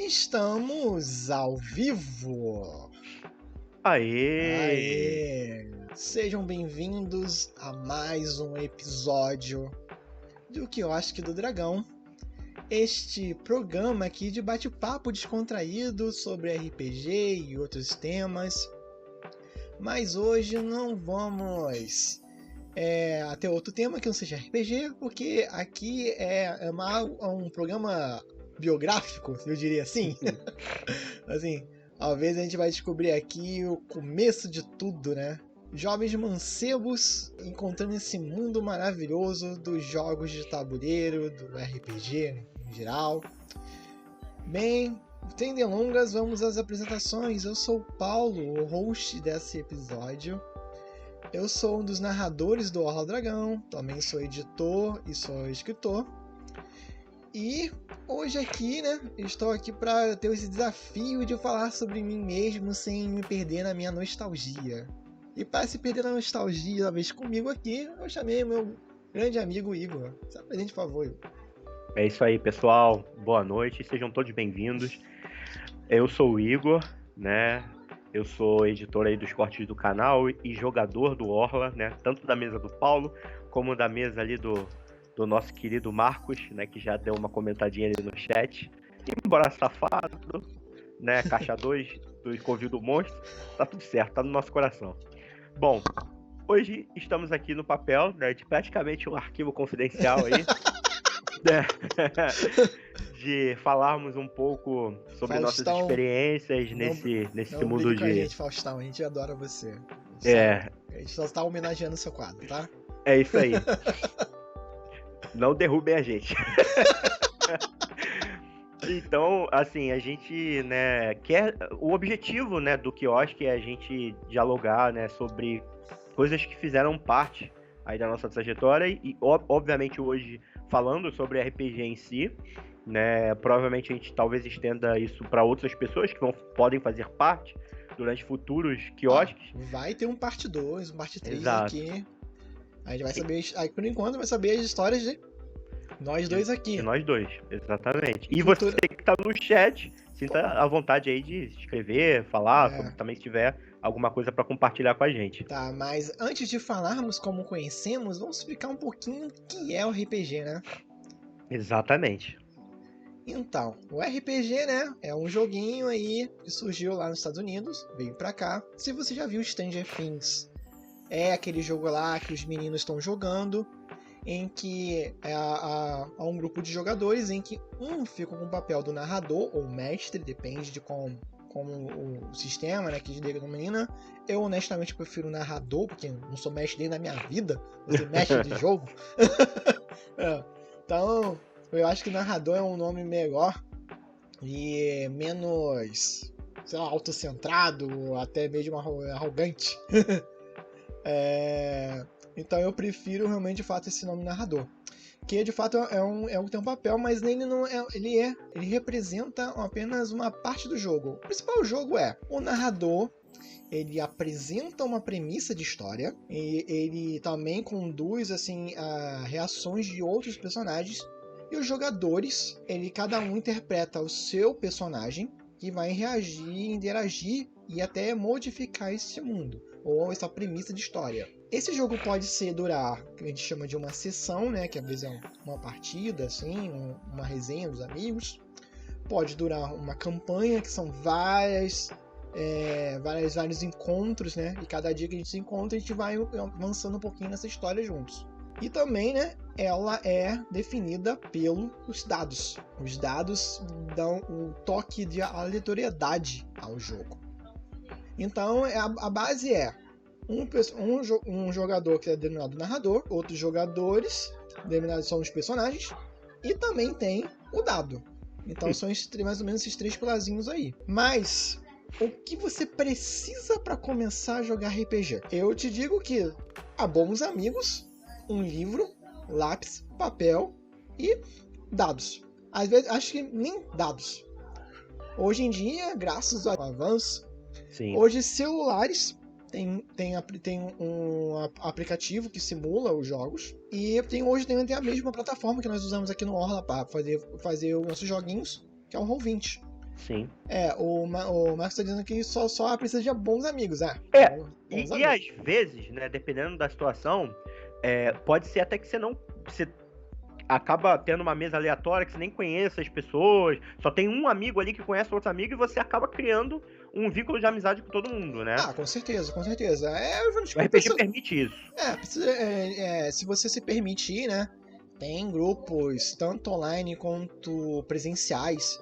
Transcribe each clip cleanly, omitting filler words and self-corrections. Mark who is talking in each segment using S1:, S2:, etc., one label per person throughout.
S1: Estamos ao vivo!
S2: Aê!
S1: Aê! Sejam bem-vindos a mais um episódio do Quiosque do Dragão. Este programa aqui de bate-papo descontraído sobre RPG e outros temas. Mas hoje não vamos ter outro tema que não seja RPG, porque aqui é um programa biográfico, eu diria assim. Assim, talvez a gente vai descobrir aqui o começo de tudo, né? Jovens mancebos encontrando esse mundo maravilhoso dos jogos de tabuleiro, do RPG em geral. Bem, sem delongas, vamos às apresentações. Eu sou o Paulo, o host desse episódio. Eu sou um dos narradores do Orla Dragão, também sou editor e sou escritor. E hoje aqui, né, estou aqui para ter esse desafio de falar sobre mim mesmo sem me perder na minha nostalgia. E para se perder na nostalgia, uma vez comigo aqui, eu chamei meu grande amigo Igor. Se apresente, por favor, Igor.
S2: É isso aí, pessoal. Boa noite, sejam todos bem-vindos. Eu sou o Igor, né? Eu sou editor aí dos cortes do canal e jogador do Orla, né? Tanto da mesa do Paulo, como da mesa ali do nosso querido Marcos, né? Que já deu uma comentadinha ali no chat. Embora safado, né? Caixa 2 do Covil do Monstro, tá tudo certo, tá no nosso coração. Bom, hoje estamos aqui no papel, né? De praticamente um arquivo confidencial aí. De falarmos um pouco sobre
S1: Faustão,
S2: nossas experiências nesse
S1: não
S2: mundo
S1: brigue com a
S2: de...
S1: gente, Faustão, a gente adora você. A gente só está homenageando o seu quadro, tá?
S2: É isso aí. Não derrubem a gente. Então, assim, a gente, né, quer... O objetivo, né, do quiosque é a gente dialogar, né, sobre coisas que fizeram parte aí da nossa trajetória e, obviamente, hoje falando sobre RPG em si, né, provavelmente a gente talvez estenda isso para outras pessoas que podem fazer parte durante futuros quiosques.
S1: Vai ter um parte 2, um parte 3
S2: Exato.
S1: aqui. A gente vai saber, por enquanto, vai saber as histórias de nós dois aqui.
S2: De nós dois, exatamente. E
S1: Futuro...
S2: você que tá no chat, sinta a vontade aí de escrever, falar, sobre, também se tiver alguma coisa para compartilhar com a gente.
S1: Tá, mas antes de falarmos como conhecemos, vamos explicar um pouquinho o que é o RPG, né?
S2: Exatamente.
S1: Então, o RPG, né, é um joguinho aí que surgiu lá nos Estados Unidos, veio pra cá. Se você já viu Stranger Things, é aquele jogo lá que os meninos estão jogando, em que há um grupo de jogadores em que um fica com o papel do narrador ou mestre, depende de como o sistema, né, que denomina. Eu honestamente prefiro narrador, porque não sou mestre nem na minha vida, vou ser mestre de jogo. Então, eu acho que narrador é um nome melhor e menos, sei lá, autocentrado, até mesmo arrogante. Então eu prefiro realmente, de fato, esse nome narrador. Que de fato tem um papel, mas ele não é, ele representa apenas uma parte do jogo. O principal jogo é o narrador. Ele apresenta uma premissa de história e ele também conduz assim a reações de outros personagens. E os jogadores, cada um interpreta o seu personagem que vai reagir, interagir e até modificar esse mundo ou essa premissa de história. Esse jogo pode durar, que a gente chama de uma sessão, né, que às vezes é uma partida, assim, uma resenha dos amigos. Pode durar uma campanha, que são vários encontros, né, e cada dia que a gente se encontra, a gente vai avançando um pouquinho nessa história juntos. E também, né, ela é definida pelos dados. Os dados dão um toque de aleatoriedade ao jogo. Então, a base é um jogador que é denominado narrador, outros jogadores denominados são os personagens, e também tem o dado. Então são mais ou menos esses 3 pilarzinhos aí. Mas o que você precisa para começar a jogar RPG? Eu te digo que há bons amigos, um livro, lápis, papel e dados. Às vezes acho que nem dados. Hoje em dia, graças ao avanço, hoje celulares tem um aplicativo que simula os jogos. E hoje tem a mesma plataforma que nós usamos aqui no Orla para fazer os nossos joguinhos, que é o Roll20.
S2: Sim.
S1: O Marcos tá dizendo que só precisa de bons amigos, bons
S2: E
S1: amigos.
S2: às vezes, né, dependendo da situação, pode ser até que você acaba tendo uma mesa aleatória que você nem conhece as pessoas, só tem um amigo ali que conhece outro amigo e você acaba criando um vínculo de amizade com todo mundo, né?
S1: Ah, com certeza, com certeza.
S2: O RPG permite isso.
S1: Se você se permitir, né? Tem grupos, tanto online quanto presenciais.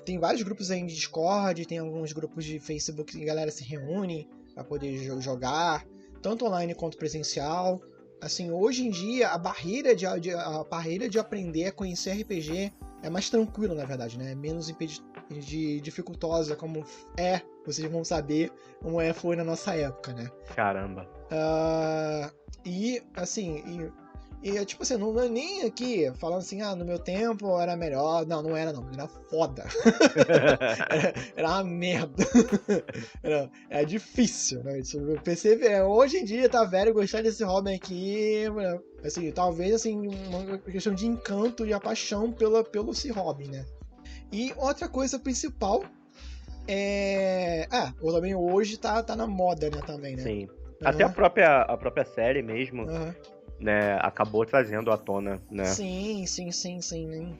S1: Tem vários grupos aí de Discord, tem alguns grupos de Facebook que a galera se reúne para poder jogar, tanto online quanto presencial. Assim, hoje em dia, a barreira de aprender a conhecer RPG é mais tranquila, na verdade, né? É menos dificultosa, como vocês vão saber como foi na nossa época, né?
S2: Caramba.
S1: Tipo assim, não é nem aqui falando assim, no meu tempo era melhor. Não era não, era foda. era uma merda. Era difícil, né? Eu percebi, hoje em dia tá velho gostar desse hobby aqui, assim, talvez assim, uma questão de encanto e a paixão pelo esse hobby, né? E outra coisa principal também hoje tá na moda, né, também, né?
S2: Sim. Até a própria série mesmo, né, acabou trazendo à tona, né?
S1: Sim.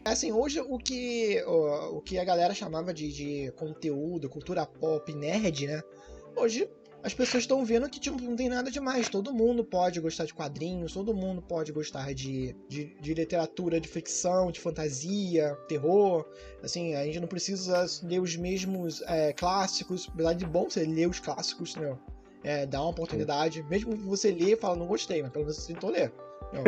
S1: Assim, hoje o que a galera chamava de conteúdo, cultura pop, nerd, né? Hoje as pessoas estão vendo que tipo, não tem nada demais. Todo mundo pode gostar de quadrinhos, todo mundo pode gostar de literatura, de ficção, de fantasia, terror. Assim, a gente não precisa ler os mesmos clássicos, apesar de bom você ler os clássicos, né? Dá uma oportunidade. Mesmo que você lê e fala, não gostei, mas pelo menos você tentou ler. Não.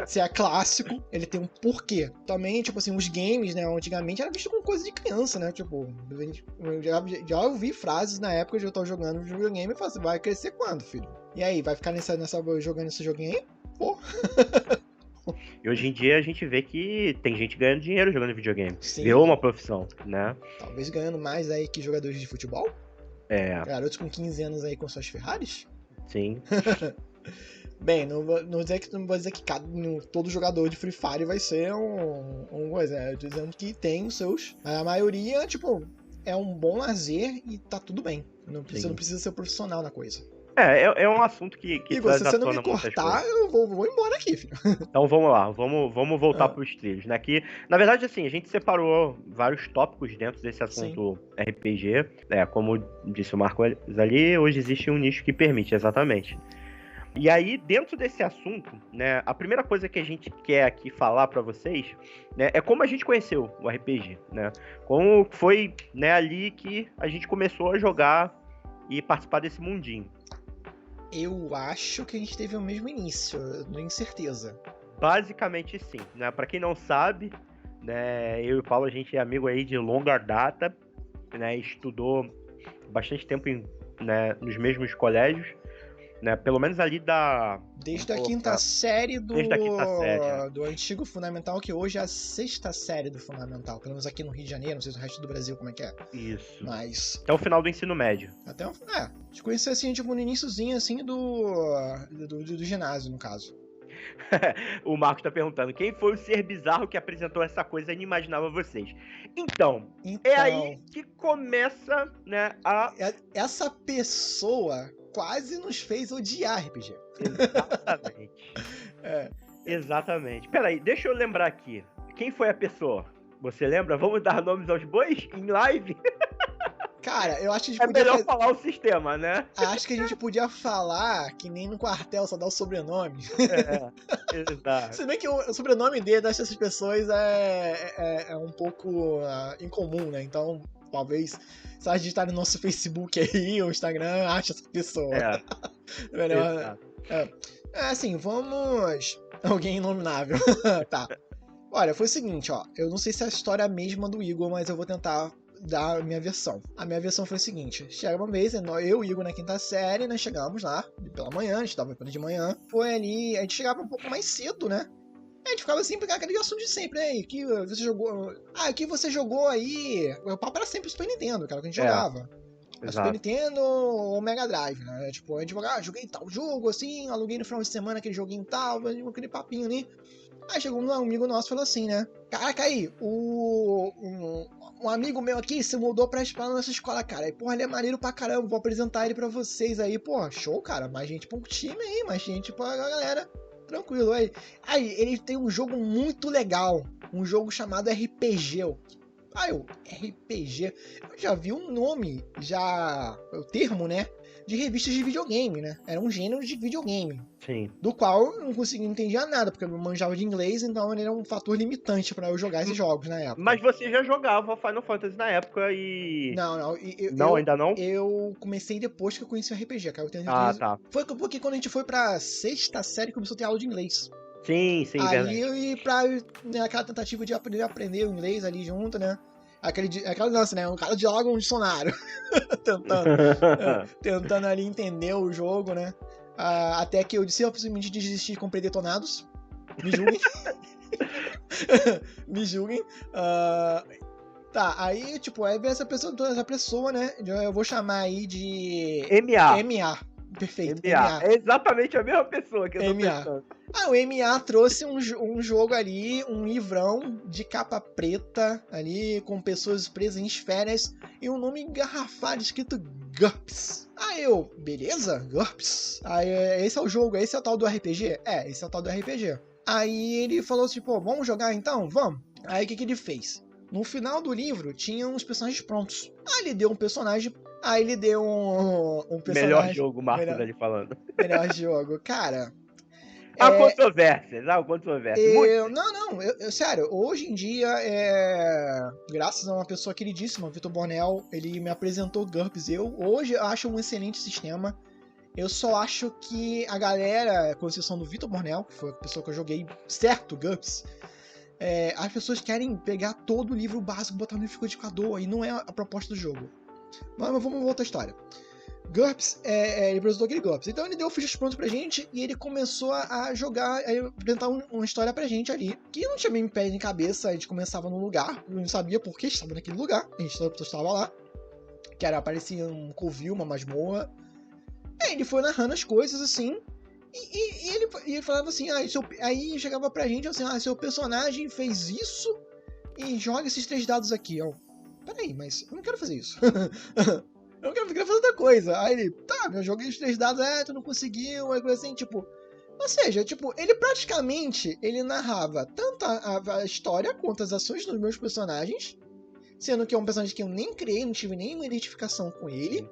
S1: Se é clássico, ele tem um porquê. Também, tipo assim, os games, né? Antigamente era visto como coisa de criança, né? Tipo, eu já ouvi frases na época de eu estar jogando videogame e falei assim, vai crescer quando, filho? E aí, vai ficar jogando esse joguinho aí? Pô.
S2: E hoje em dia a gente vê que tem gente ganhando dinheiro jogando videogame.
S1: Sim.
S2: Virou uma profissão, né?
S1: Talvez ganhando mais aí que jogadores de futebol. Garotos com 15 anos aí com suas Ferraris.
S2: Sim.
S1: Bem, não vou dizer que todo jogador de Free Fire vai ser um coisa. Eu tô dizendo que tem os seus. A maioria, tipo, é um bom lazer e tá tudo bem. Você não precisa ser profissional na coisa.
S2: É um assunto que
S1: Igor,
S2: traz
S1: se
S2: à
S1: você não me
S2: tona muitas
S1: cortar,
S2: coisas.
S1: eu vou embora aqui, filho.
S2: Então vamos lá, vamos voltar pros trilhos, né? Que, na verdade, assim, a gente separou vários tópicos dentro desse assunto RPG. Como disse o Marcos ali, hoje existe um nicho que permite, exatamente. E aí, dentro desse assunto, né, a primeira coisa que a gente quer aqui falar pra vocês, né, é como a gente conheceu o RPG, né? Como foi, né, ali que a gente começou a jogar e participar desse mundinho.
S1: Eu acho que a gente teve o mesmo início, não tenho certeza.
S2: Basicamente sim, né? Pra quem não sabe, né, eu e o Paulo, a gente é amigo aí de longa data, né? Estudou bastante tempo nos mesmos colégios, né? Pelo menos ali
S1: Desde a quinta série do antigo Fundamental, que hoje é a sexta série do Fundamental. Pelo menos aqui no Rio de Janeiro, não sei se no resto do Brasil como é que é.
S2: Isso.
S1: Mas...
S2: Até o final do ensino médio.
S1: A gente conheceu assim, tipo, no iniciozinho, assim, do ginásio, no caso.
S2: O Marcos tá perguntando, quem foi o ser bizarro que apresentou essa coisa inimaginável a vocês? Então, é aí que começa, né,
S1: Essa pessoa quase nos fez odiar RPG.
S2: Exatamente. Exatamente. Peraí, deixa eu lembrar aqui. Quem foi a pessoa? Você lembra? Vamos dar nomes aos bois em live?
S1: Cara, eu acho que a gente podia
S2: melhor falar o sistema, né?
S1: Acho que a gente podia falar que nem no quartel só dá o sobrenome.
S2: Exato.
S1: Se bem que o sobrenome dessas pessoas é um pouco incomum, né? Então, talvez, se elas digitarem no nosso Facebook aí, ou Instagram, ache essa pessoa. Melhor. Assim, vamos... Alguém inominável. Tá. Olha, foi o seguinte, ó. Eu não sei se é a história é a mesma do Igor, mas eu vou tentar dar a minha versão. A minha versão foi o seguinte: chega uma vez, eu e o Igor na quinta série, nós chegamos lá pela manhã, a gente tava de manhã. Foi ali, a gente chegava um pouco mais cedo, né? A gente ficava sempre com aquele assunto de sempre, né? Que você jogou. Que você jogou aí. O papo era sempre o Super Nintendo, que era o que a gente jogava. A Super Nintendo ou Mega Drive, né? Tipo, a gente jogava, joguei tal jogo, assim, aluguei no final de semana aquele joguinho tal, aquele papinho ali. Aí chegou um amigo nosso e falou assim, né? Caraca, aí, um amigo meu aqui se mudou pra nossa escola, cara. Aí, porra, ele é maneiro pra caramba, vou apresentar ele pra vocês aí. Pô, show, cara. Mais gente pra um time aí, mais gente pra galera. Tranquilo, aí. Aí, ele tem um jogo muito legal. Um jogo chamado RPG. RPG. Eu já vi um nome, o termo, né? De revistas de videogame, né? Era um gênero de videogame.
S2: Sim.
S1: Do qual eu não conseguia entender nada, porque eu não manjava de inglês, então ele era um fator limitante pra eu jogar esses jogos na época.
S2: Mas você já jogava Final Fantasy na época e...
S1: Não.
S2: Ainda não?
S1: Eu comecei depois que eu conheci o RPG, cara.
S2: Tá.
S1: Foi porque quando a gente foi pra sexta série, começou a ter aula de inglês.
S2: Sim, verdade.
S1: Aí eu ia pra aquela tentativa de aprender o inglês ali junto, né? Aquela lance, né? Um cara dialoga um dicionário. tentando ali entender o jogo, né? Até que eu disse, eu simplesmente desisti e comprei Detonados. Me julguem. Me julguem. Tá, aí, tipo, aí vem essa pessoa, né? Eu vou chamar aí de... MA. Perfeito, MA.
S2: É exatamente a mesma pessoa que eu tô pensando.
S1: O MA trouxe um jogo ali, um livrão de capa preta ali, com pessoas presas em esferas e um nome engarrafado escrito GURPS. Aí eu, beleza? GURPS? Aí esse é o jogo, esse é o tal do RPG? Esse é o tal do RPG. Aí ele falou assim, pô, vamos jogar então? Vamos. Aí o que ele fez? No final do livro, tinha uns personagens prontos. Aí ele deu um personagem... Aí ele deu um personagem...
S2: Melhor jogo, Marcos ali falando.
S1: Melhor jogo. Cara...
S2: Há controvérsias.
S1: Sério, hoje em dia, graças a uma pessoa queridíssima, Vitor Bornel, ele me apresentou GURPS. Hoje eu acho um excelente sistema. Eu só acho que a galera, com exceção do Vitor Bornel, que foi a pessoa que eu joguei certo GURPS, as pessoas querem pegar todo o livro básico e botar no liquidificador, e não é a proposta do jogo. Mas vamos voltar à história. GURPS, ele apresentou aquele GURPS. Então ele deu fichas prontas pra gente e ele começou a jogar, a apresentar uma história pra gente ali. Que não tinha bem pé nem cabeça, a gente começava num lugar, eu não sabia por que estava naquele lugar, a gente estava lá. Que parecia um covil, uma masmorra. Aí ele foi narrando as coisas assim. E ele falava assim, aí chegava pra gente assim, seu personagem fez isso e joga esses 3 dados aqui, ó. Peraí, mas eu não quero fazer isso. Eu quero fazer outra coisa. Aí ele, eu joguei os 3 dados, tu não conseguiu, aí coisa assim, tipo... Ou seja, tipo, ele praticamente, ele narrava tanto a história quanto as ações dos meus personagens, sendo que é um personagem que eu nem criei, não tive nenhuma identificação com ele,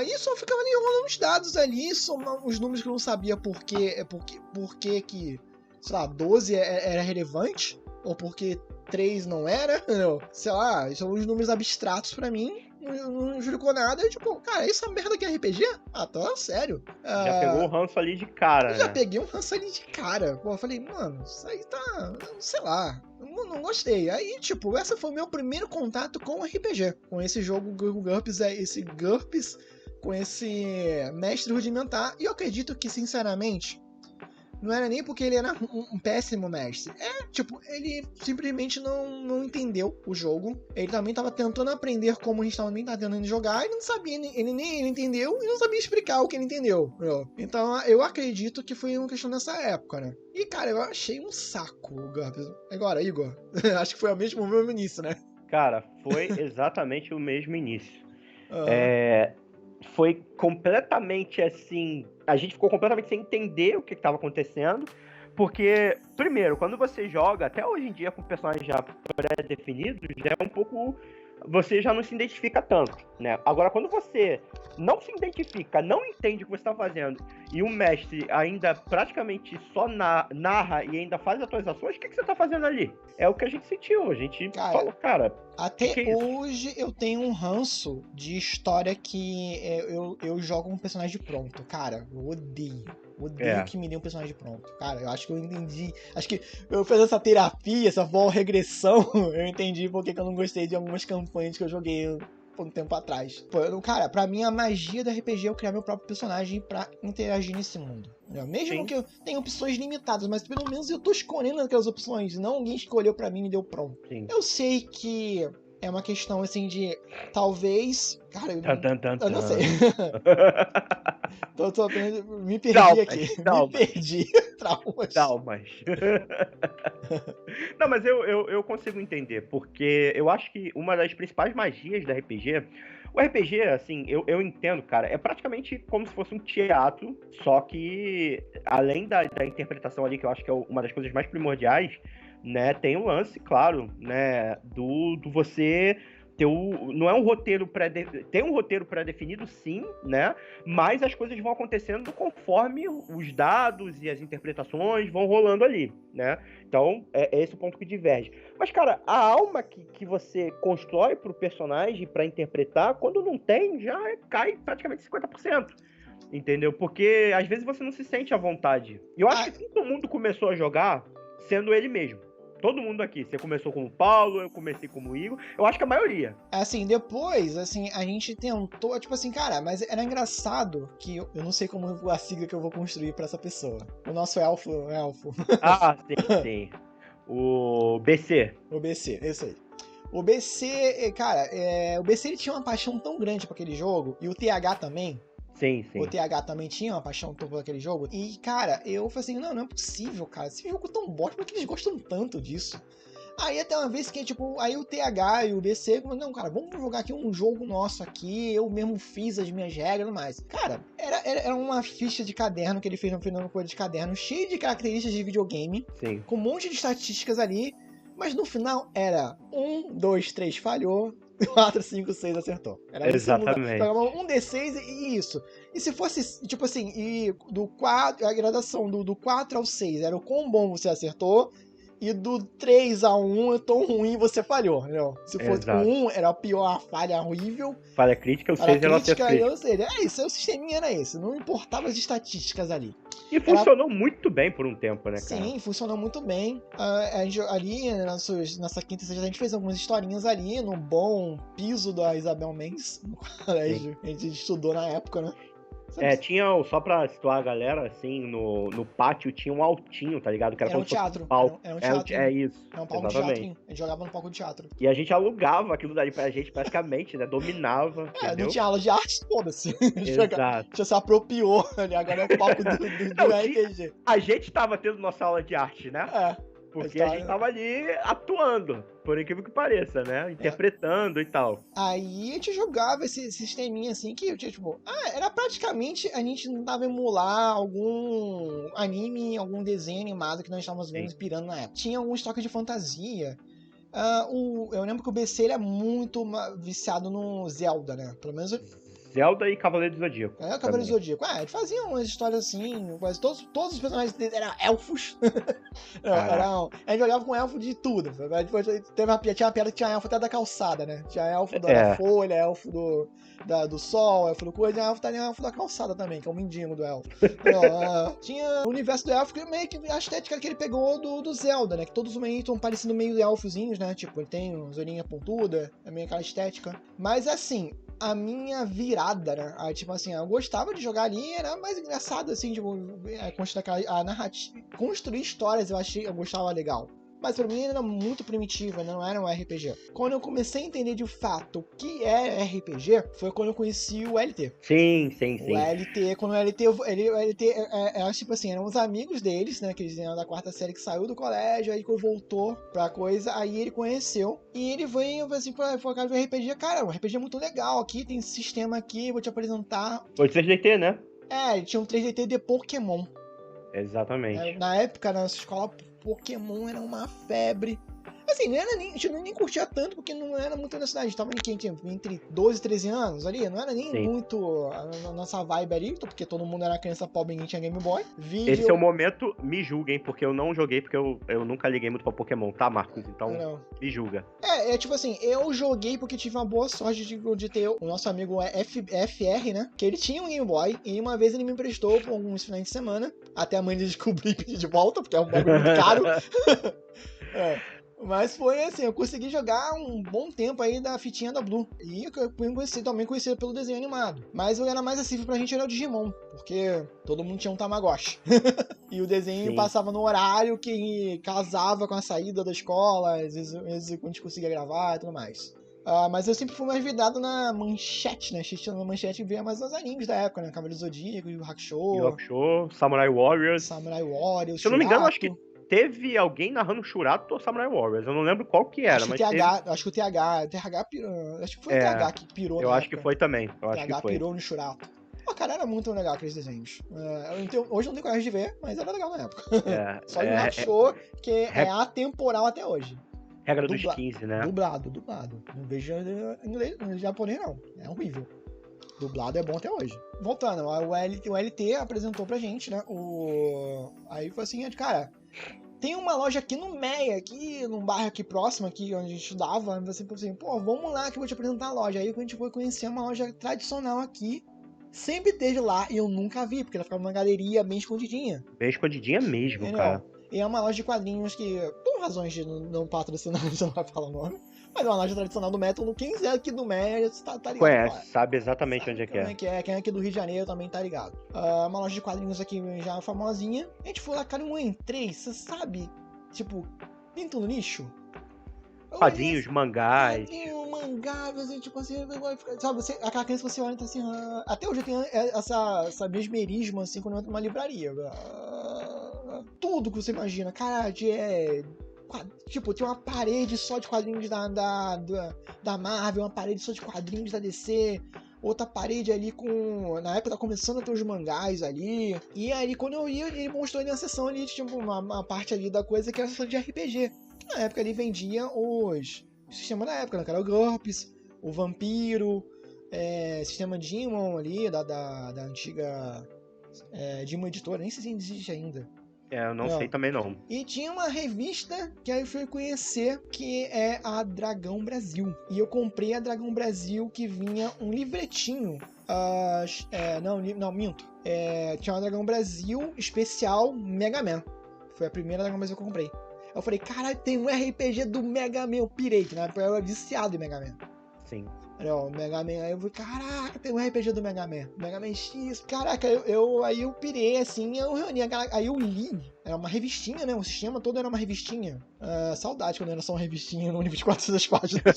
S1: e só ficava ali rolando os dados ali, somando os números que eu não sabia por que, sei lá, 12 era relevante, ou porque 3 não era, sei lá, são uns números abstratos pra mim, não justificou nada, e tipo, cara, essa merda aqui é RPG? Tá sério.
S2: Já pegou o ranço ali de cara,
S1: Já peguei um ranço ali de cara. Pô, eu falei, mano, isso aí tá, sei lá, não gostei. Aí, tipo, esse foi o meu primeiro contato com o RPG, com esse jogo GURPS, esse GURPS, com esse mestre rudimentar, e eu acredito que, sinceramente, não era nem porque ele era um péssimo mestre. Tipo, ele simplesmente não entendeu o jogo. Ele também tava tentando aprender como a gente também tá tentando jogar e não sabia, ele entendeu e não sabia explicar o que ele entendeu. Então, eu acredito que foi uma questão dessa época, né? E, cara, eu achei um saco o GURPS. Agora, Igor, acho que foi o mesmo início, né?
S2: Cara, foi exatamente o mesmo início. Foi completamente assim... A gente ficou completamente sem entender o que estava acontecendo, porque, primeiro, quando você joga, até hoje em dia com personagens já pré-definidos, já é um pouco... Você já não se identifica tanto, né? Agora, quando você não se identifica, não entende o que você está fazendo, e o mestre ainda praticamente só narra e ainda faz as suas ações, o que você está fazendo ali? É o que a gente sentiu, a gente falou, cara...
S1: Até hoje eu tenho um ranço de história que eu jogo um personagem pronto. Cara, eu odeio que me dê um personagem pronto. Cara, eu acho que eu entendi. Acho que eu fiz essa terapia, essa regressão, eu entendi porque que eu não gostei de algumas campanhas que eu joguei um tempo atrás. Cara, pra mim a magia do RPG é eu criar meu próprio personagem pra interagir nesse mundo. Mesmo que eu tenha opções limitadas, mas pelo menos eu tô escolhendo aquelas opções, não alguém escolheu pra mim e me deu pronto.
S2: Sim.
S1: Eu sei que é uma questão, assim, de talvez... Cara, eu não
S2: Tan.
S1: sei. Tô apenas... Me perdi
S2: Traumas,
S1: aqui. Me
S2: traumas,
S1: perdi. Traumas.
S2: traumas. Não, mas eu consigo entender, porque eu acho que uma das principais magias da RPG. O RPG, assim, eu entendo, cara, é praticamente como se fosse um teatro, só que além da interpretação ali, que eu acho que é uma das coisas mais primordiais, né, tem o lance, claro, né, do você ter não é um roteiro tem um roteiro pré-definido, sim, né, mas as coisas vão acontecendo conforme os dados e as interpretações vão rolando ali, né, então é esse o ponto que diverge. Mas, cara, a alma que você constrói pro personagem pra interpretar, quando não tem, já cai praticamente 50%. Entendeu? Porque às vezes você não se sente à vontade. E eu acho que todo mundo começou a jogar sendo ele mesmo. Todo mundo aqui. Você começou como o Paulo, eu comecei como o Igor. Eu acho que a maioria.
S1: Assim, depois, assim, a gente tentou, tipo assim, cara, mas era engraçado que eu não sei como a sigla que eu vou construir pra essa pessoa. O nosso elfo.
S2: Ah, sim. O BC.
S1: O BC, isso aí. O BC, cara, o BC ele tinha uma paixão tão grande por aquele jogo, e o TH também.
S2: Sim.
S1: O TH também tinha uma paixão por aquele jogo. E, cara, eu falei assim, não é possível, cara. Esse jogo é tão bom, por que eles gostam tanto disso? Aí até uma vez que, tipo, aí o TH e o BC, não, cara, vamos jogar aqui um jogo nosso aqui, eu mesmo fiz as minhas regras e tudo mais. Cara, era uma ficha de caderno que ele fez no final, uma coisa de caderno, cheio de características de videogame,
S2: Sim.
S1: com um monte de estatísticas ali, mas no final era 1, 2, 3 falhou, 4, 5, 6 acertou. Era
S2: exatamente.
S1: Jogava um D6 e isso. E se fosse, tipo assim, e do 4, a gradação do 4 ao 6 era o quão bom você acertou, e do 3 a 1 é tão ruim você falhou, entendeu? Se fosse o 1 era a pior falha horrível.
S2: Falha crítica, o 6 era
S1: crítica. Ou seja, é isso, o sisteminha era esse. Não importava as estatísticas ali.
S2: E funcionou muito bem por um tempo, né, cara?
S1: Sim, funcionou muito bem. Ali, nessa quinta sexta, a gente fez algumas historinhas ali no bom piso da Isabel Mendes, no colégio. A gente estudou na época, né?
S2: Tinha, só pra situar a galera, assim, no pátio tinha um altinho, tá ligado? Que era
S1: um teatro.
S2: Era
S1: um teatro.
S2: É isso.
S1: É um palco de teatro. A gente jogava no palco de teatro.
S2: E a gente alugava aquilo dali pra gente, praticamente, né? Dominava.
S1: Não tinha aula de arte, foda-se.
S2: Exato.
S1: Já se apropriou ali, agora é o palco do RPG.
S2: A gente tava tendo nossa aula de arte, né? Porque a gente tava ali atuando, por incrível que pareça, né? Interpretando e tal.
S1: Aí a gente jogava esse sisteminha assim que, tipo, era praticamente a gente tentava emular algum anime, algum desenho animado que nós estávamos vendo, inspirando na época. Tinha alguns toques de fantasia. Eu lembro que o BC ele é muito viciado no Zelda, né? Pelo menos
S2: Zelda e Cavaleiro do Zodíaco.
S1: O Cavaleiro do Zodíaco. Ele fazia umas histórias assim, quase todos os personagens dele eram elfos. A gente jogava com elfo de tudo. Depois tinha uma piada que tinha elfo até da calçada, né? Tinha elfo da folha, elfo do sol, elfo do coisa, elfo da calçada também, que é o mendigo do elfo. Tinha o universo do elfo, que meio que a estética que ele pegou do Zelda, né? Que todos os meninos estão parecendo meio elfozinhos, né? Tipo, ele tem umas orelhinhas pontudas, é meio aquela estética. Mas assim, a minha virada, né? Tipo assim, eu gostava de jogar ali, era mais engraçado, assim, tipo, a narrativa. Construir histórias eu gostava legal. Mas pra mim era muito primitivo, não era um RPG. Quando eu comecei a entender de fato o que é RPG, foi quando eu conheci o LT.
S2: Sim.
S1: O LT, quando o LT tipo assim, eram os amigos deles, né, que eles eram da quarta série, que saiu do colégio, aí quando voltou pra coisa, aí ele conheceu, e ele veio, assim, foi cara do RPG, cara, o RPG é muito legal, aqui tem esse sistema aqui, vou te apresentar.
S2: Foi 3DT, né?
S1: Ele tinha um 3DT de Pokémon.
S2: Exatamente.
S1: Na época, na nossa escola, Pokémon era uma febre. Assim, a gente nem curtia tanto, porque não era muito na cidade. A gente tava entre 12 e 13 anos ali. Não era nem muito a nossa vibe ali, porque todo mundo era criança pobre e ninguém tinha Game Boy.
S2: Esse é o momento, me julguem, porque eu não joguei, porque eu nunca liguei muito pra Pokémon, tá, Marcos? Então, me julga.
S1: Tipo assim, eu joguei porque tive uma boa sorte de ter o nosso amigo FR, né? Que ele tinha um Game Boy, e uma vez ele me emprestou por alguns finais de semana, até a mãe de descobrir e pedir de volta, porque é um bagulho muito caro. Mas foi assim, eu consegui jogar um bom tempo aí da fitinha da Blue. E eu também conhecido pelo desenho animado. Mas o que era mais acessível pra gente era o Digimon, porque todo mundo tinha um Tamagotchi. E o desenho passava no horário que casava com a saída da escola, às vezes a gente conseguia gravar e tudo mais. Mas eu sempre fui mais vidrado na manchete, né? Assistindo na manchete e via mais os animes da época, né? Cavaleiro do Zodíaco, Yu Hakusho,
S2: Samurai Warriors.
S1: Samurai Warriors,
S2: Se eu não me engano, acho que
S1: Shurato.
S2: teve alguém narrando Shurato ou Samurai Warriors. Eu não lembro qual que era, mas teve.
S1: Acho que o TH pirou, acho que foi o
S2: É,
S1: TH que pirou
S2: eu
S1: na
S2: acho que
S1: época.
S2: foi também. Eu
S1: O
S2: acho que
S1: TH
S2: foi.
S1: pirou no Shurato. Pô, cara, era muito legal aqueles desenhos. Hoje eu não tenho coragem de ver, mas era legal na época. Só Yu Hakusho, que é atemporal até hoje.
S2: Regra dos 15, né?
S1: Dublado. Não vejo inglês, japonês não. É horrível. Dublado é bom até hoje. Voltando, o LT apresentou pra gente, né? Aí foi assim, cara, tem uma loja aqui no Meia, aqui num bairro aqui próximo, aqui onde a gente estudava. Assim, pô, vamos lá que eu vou te apresentar a loja. Aí a gente foi conhecer uma loja tradicional aqui. Sempre teve lá e eu nunca vi, porque ela ficava numa galeria bem escondidinha.
S2: Bem escondidinha mesmo, cara.
S1: E é uma loja de quadrinhos que, por razões de não patrocinar, a gente não vai falar o nome, mas é uma loja tradicional do Metal. Quem é aqui do Meia tá ligado.
S2: Conhece, sabe exatamente
S1: sabe
S2: onde é que é.
S1: Quem é aqui do Rio de Janeiro também tá ligado. Uma loja de quadrinhos aqui já famosinha. A gente foi lá, cara, eu entrei, você sabe, tipo, pinto no nicho.
S2: Quadrinhos, mangás.
S1: Mangás, assim, tipo assim, sabe, aquela criança que você olha e tá assim, até hoje eu tenho essa mesmerismo, assim, quando eu entro numa livraria. Tudo que você imagina, cara, tipo, tem uma parede só de quadrinhos da Marvel, uma parede só de quadrinhos da DC, outra parede ali na época tá começando a ter os mangás ali, e aí quando eu ia, ele mostrou ali na seção ali, tipo, uma parte ali da coisa que era a seção de RPG. Na época ele vendia os sistemas da época, né? Que era o GURPS, o Vampiro, sistema Demon ali, da antiga Demon Editora, nem sei se existe ainda.
S2: Eu não sei também não.
S1: E tinha uma revista que aí eu fui conhecer, que é a Dragão Brasil. E eu comprei a Dragão Brasil, que vinha um livretinho. Minto. Tinha uma Dragão Brasil especial Mega Man. Foi a primeira Dragão Brasil que eu comprei. Eu falei, caralho, tem um RPG do Mega Man. Eu pirei, que na época eu era viciado em Mega Man.
S2: Sim.
S1: O Mega Man, aí eu falei, caraca, tem um RPG do Mega Man. Mega Man X, caraca, aí eu pirei assim, eu reuni, aí eu li. Era uma revistinha, né? O sistema todo era uma revistinha. Saudade quando era só uma revistinha no livro de 400 páginas.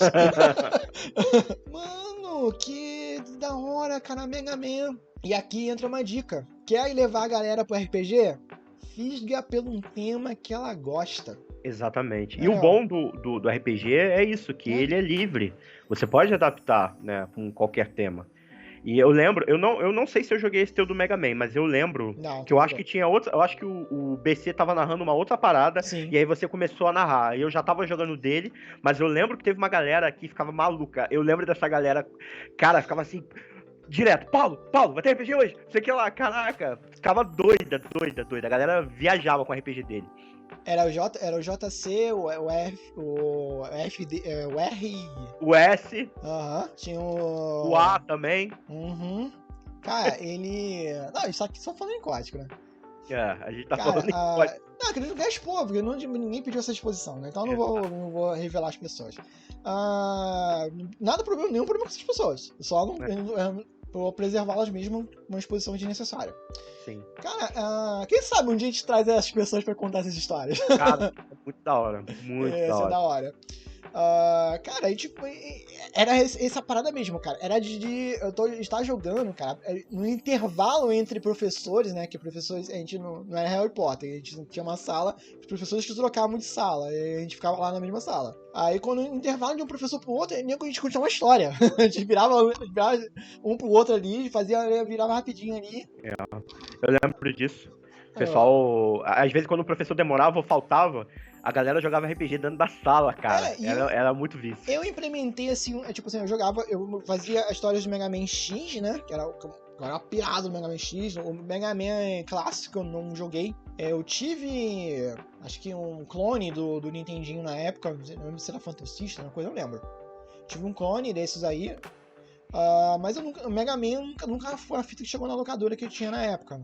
S1: Mano, que da hora, cara, Mega Man. E aqui entra uma dica. Quer levar a galera pro RPG? Fisga pelo tema que ela gosta.
S2: Exatamente. E o bom do RPG é isso, que ele é livre. Você pode adaptar, né, com qualquer tema. E eu lembro, eu não sei se eu joguei esse teu do Mega Man, mas eu lembro que eu acho que tinha outra. Eu acho que o BC tava narrando uma outra parada. Sim. E aí você começou a narrar. E eu já tava jogando dele, mas eu lembro que teve uma galera que ficava maluca. Eu lembro dessa galera, cara, ficava assim. Direto, Paulo, vai ter RPG hoje? Sei que lá, caraca, ficava doida. A galera viajava com o RPG dele.
S1: Era o JC, o F, o FD, o R.
S2: O S.
S1: Tinha o.
S2: O A também.
S1: Cara, ele. Não, isso aqui só falando em código, né?
S2: A gente tá falando em código.
S1: Não, acredito que é expor, porque ninguém pediu essa exposição, né? Então eu não vou revelar as pessoas. Nenhum problema com essas pessoas. Só vou preservá-las mesmo uma exposição desnecessária.
S2: Sim.
S1: Cara, quem sabe um dia a gente traz essas pessoas pra contar essas histórias.
S2: Cara, muito da hora. Muito da hora.
S1: Isso é da hora. Cara, aí tipo, era essa parada mesmo, cara. Era eu estar jogando, cara, no intervalo entre professores, né? Que professores, a gente não era Harry Potter, a gente tinha uma sala, os professores que trocavam de sala, e a gente ficava lá na mesma sala. Aí quando no intervalo de um professor pro outro, a gente curtia uma história. A gente virava um pro outro ali, virava rapidinho ali.
S2: Eu lembro disso. O pessoal, às vezes quando o professor demorava ou faltava, a galera jogava RPG dentro da sala, cara. Era muito vício.
S1: Eu implementei assim, tipo assim, eu fazia as histórias do Mega Man X, né? Que era pirado do Mega Man X. O Mega Man clássico eu não joguei. Eu tive, acho que um clone do Nintendinho na época, não lembro se era Fantasista, uma coisa eu lembro. Tive um clone desses aí. Mas o Mega Man nunca foi a fita que chegou na locadora que eu tinha na época.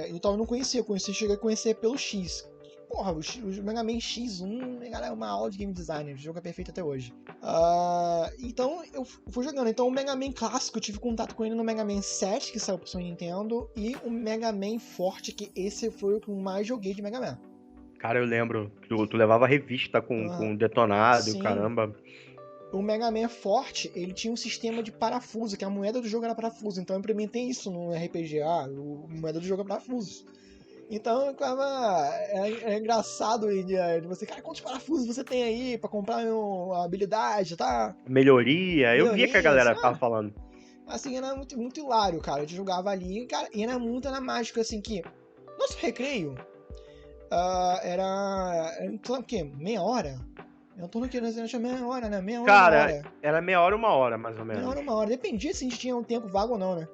S1: Então eu não conhecia, cheguei a conhecer pelo X. Porra, o Mega Man X1 é uma aula de game design, o jogo é perfeito até hoje. Então eu fui jogando. Então o Mega Man clássico, eu tive contato com ele no Mega Man 7, que saiu pro Super Nintendo, e o Mega Man Forte, que esse foi o que eu mais joguei de Mega Man.
S2: Cara, eu lembro. Tu levava revista com detonado e o
S1: Sim.
S2: caramba.
S1: O Mega Man Forte, ele tinha um sistema de parafuso, que a moeda do jogo era parafuso. Então eu implementei isso no RPG. A moeda do jogo é parafuso. Então eu ficava. Era engraçado de você, cara, quantos parafusos você tem aí pra comprar uma habilidade, tá?
S2: Melhoria. Eu via que a
S1: Melhorias.
S2: galera tava falando.
S1: Assim, era muito, muito hilário, cara. A gente jogava ali, cara, e era muito na mágica, assim, que. Nosso recreio era. O quê? Meia hora? Eu tô aqui, né? Meia hora, né? Meia hora, uma
S2: Cara,
S1: hora.
S2: era meia hora, uma hora, mais ou
S1: Meia
S2: menos.
S1: hora, uma hora. Dependia se a gente tinha um tempo vago ou não, né?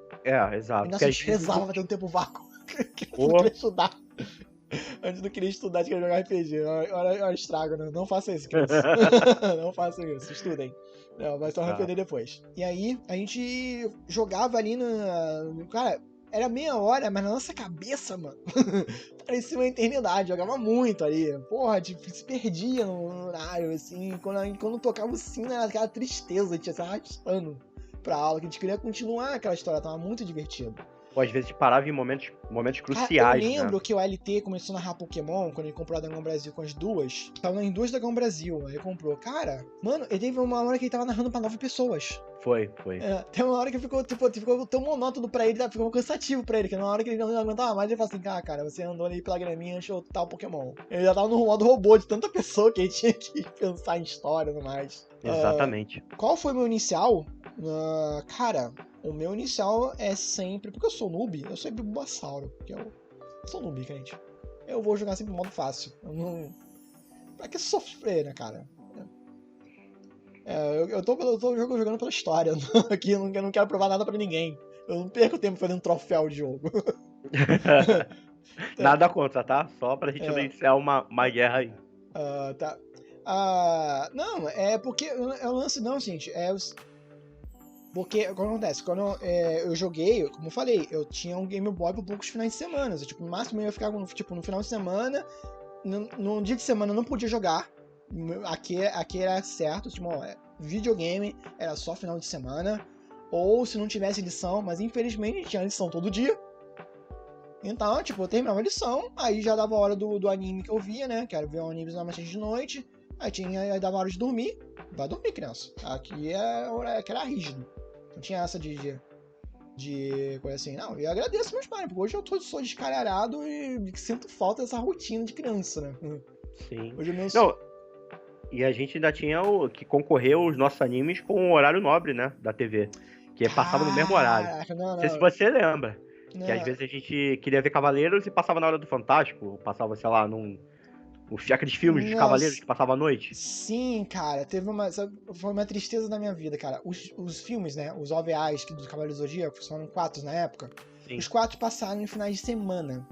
S2: Exato.
S1: E
S2: Porque
S1: nossa, a
S2: às
S1: gente
S2: vezes.
S1: rezava pra ter um tempo vago. Eu não
S2: Pô,
S1: queria estudar. Antes não queria estudar, queria jogar RPG. Olha o estrago, né? Não faça isso, criança. Não façam isso, estudem. Não, vai só arrepender depois. E aí, a gente jogava ali Cara, era meia hora, mas na nossa cabeça, mano, parecia uma eternidade. Jogava muito ali. Porra, tipo, se perdia no horário, assim. Quando tocava o sino, era aquela tristeza, a gente ia se arrastando pra aula, que a gente queria continuar aquela história, tava muito divertido.
S2: Pô, às vezes parava em momentos
S1: Cara, eu
S2: cruciais, né?
S1: lembro que o LT começou a narrar Pokémon quando ele comprou a Dragão Brasil com as duas. Tava em duas Dragão Brasil. Aí ele comprou. Cara, mano, ele teve uma hora que ele tava narrando pra 9 pessoas.
S2: Foi.
S1: Tem uma hora que ficou tão monótono pra ele, ficou cansativo pra ele. Que na hora que ele não aguentava mais, ele falou assim: cara, você andou ali pela graminha, achou tal Pokémon. Ele já tava no modo robô de tanta pessoa que ele tinha que pensar em história e tudo mais.
S2: Exatamente.
S1: Qual foi o meu inicial? Cara, o meu inicial é sempre. Porque eu sou noob, eu sempre Bulbasauro. Porque eu sou noob, gente. Eu vou jogar sempre no modo fácil. Eu não. Pra que sofrer, né, cara? Eu tô jogando pela história. Aqui eu não quero provar nada pra ninguém. Eu não perco tempo fazendo troféu de jogo.
S2: Nada contra, tá? Só pra gente não
S1: É,
S2: iniciar uma guerra aí.
S1: tá. Não, é porque. É o lance, não, gente. Porque, o que acontece? Quando eu joguei, como eu falei, eu tinha um Game Boy por poucos finais de semana. Tipo, no máximo eu ia ficar tipo, no final de semana. No dia de semana eu não podia jogar. Aqui era certo, tipo, videogame era só final de semana. Ou se não tivesse lição, mas infelizmente tinha lição todo dia. Então, tipo, eu terminava a lição, aí já dava a hora do anime que eu via, né? Quero ver um anime normalmente de noite. Aí dava a hora de dormir. Vai dormir, criança. Aqui era rígido. Não tinha essa de coisa assim. Não, eu agradeço meus pais, porque hoje eu sou descaralhado e sinto falta dessa rotina de criança, né?
S2: Sim.
S1: Hoje eu
S2: Não, e a gente ainda tinha que concorrer os nossos animes com o horário nobre, né? Da TV. Que passava no mesmo horário.
S1: Caraca,
S2: Não sei se você lembra. Que às
S1: não.
S2: vezes a gente queria ver Cavaleiros e passava na hora do Fantástico. Passava, sei lá, aqueles filmes de Cavaleiros
S1: Nossa,
S2: que passava à noite.
S1: sim, cara, foi uma tristeza da minha vida, cara. Os filmes, né, os OVAs dos Cavaleiros do Zodíaco, são 4 na época,
S2: Sim.
S1: os 4 passaram em finais de semana,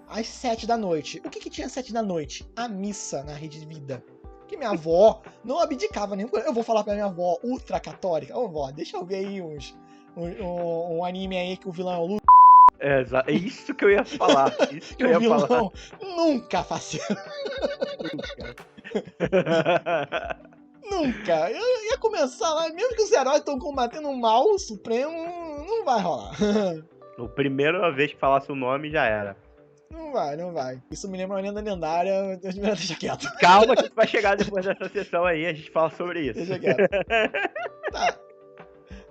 S1: às 7 da noite. O que tinha às 7 da noite? A missa na Rede Vida. Que minha avó não abdicava nem. Eu vou falar pra minha avó, ultra católica, ô vó, deixa eu ver aí um anime aí que o vilão é o Lu.
S2: É isso que eu ia falar. Isso que eu
S1: O
S2: ia
S1: vilão
S2: falar.
S1: nunca faz. Nunca. Eu ia começar lá, mesmo que os heróis estão combatendo o mal supremo, não vai rolar.
S2: A primeira vez que falasse o nome já era.
S1: Não vai. Isso me lembra uma lenda lendária, deixa quieto.
S2: Calma que tu vai chegar depois dessa sessão aí, a gente fala sobre isso.
S1: Deixa quieto. Tá.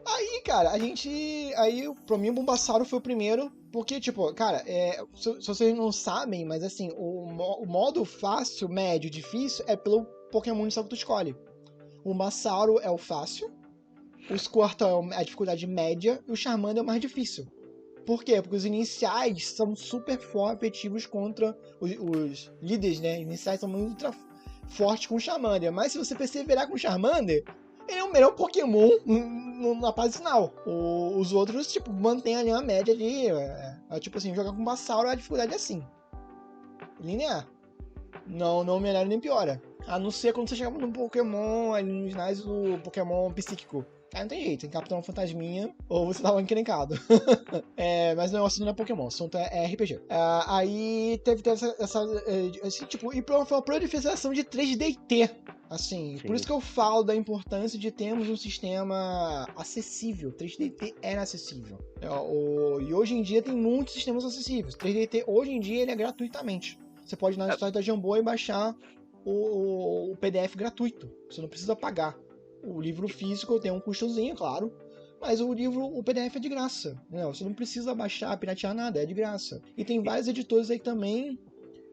S1: Aí, cara, Aí, pra mim, o Bulbasauro foi o primeiro. Porque, tipo, cara, se vocês não sabem, mas assim, o modo fácil, médio, difícil é pelo Pokémon inicial que tu escolhe. O Bulbasauro é o fácil, o Squirtle é a dificuldade média e o Charmander é o mais difícil. Por quê? Porque os iniciais são super efetivos contra os líderes, né? Os iniciais são muito fortes com o Charmander. Mas se você perseverar com o Charmander, ele é o melhor Pokémon na fase final. Os outros, tipo, mantêm ali uma média ali. Tipo assim, jogar com Bulbasauro a dificuldade é assim. Linear. Não melhora nem piora. A não ser quando você chega no Pokémon, ali nos ginásio do Pokémon psíquico. Aí não tem jeito, tem Capitão Fantasminha ou você tava encrencado. Mas o negócio não é Pokémon, o assunto é RPG. Aí teve essa assim, tipo, e foi uma proliferação de 3D&T. Assim,
S2: Sim.
S1: por isso que eu falo da importância de termos um sistema acessível. 3D&T era acessível. E hoje em dia tem muitos sistemas acessíveis. 3D&T hoje em dia ele é gratuitamente. Você pode ir na site da Jambô e baixar o PDF gratuito. Você não precisa pagar. O livro físico tem um custozinho, claro. Mas o PDF é de graça. Né? Você não precisa baixar, piratear nada, é de graça. E tem vários editores aí que também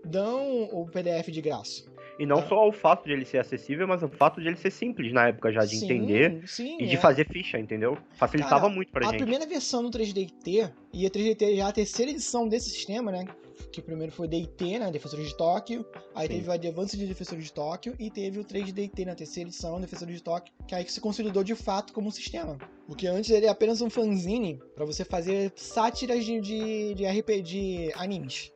S1: dão o PDF de graça.
S2: E não só o fato de ele ser acessível, mas o fato de ele ser simples na época já de entender e de fazer ficha, entendeu? Facilitava muito pra gente.
S1: A primeira versão no 3DT, e a 3DT já é a terceira edição desse sistema, né? Que primeiro foi DT, né? Defensores de Tóquio. Aí teve o Advance de Defensores de Tóquio. E teve o 3DT na terceira edição, Defensores de Tóquio. Que aí que se consolidou de fato como um sistema. Porque antes ele era apenas um fanzine pra você fazer sátiras de RPG animes.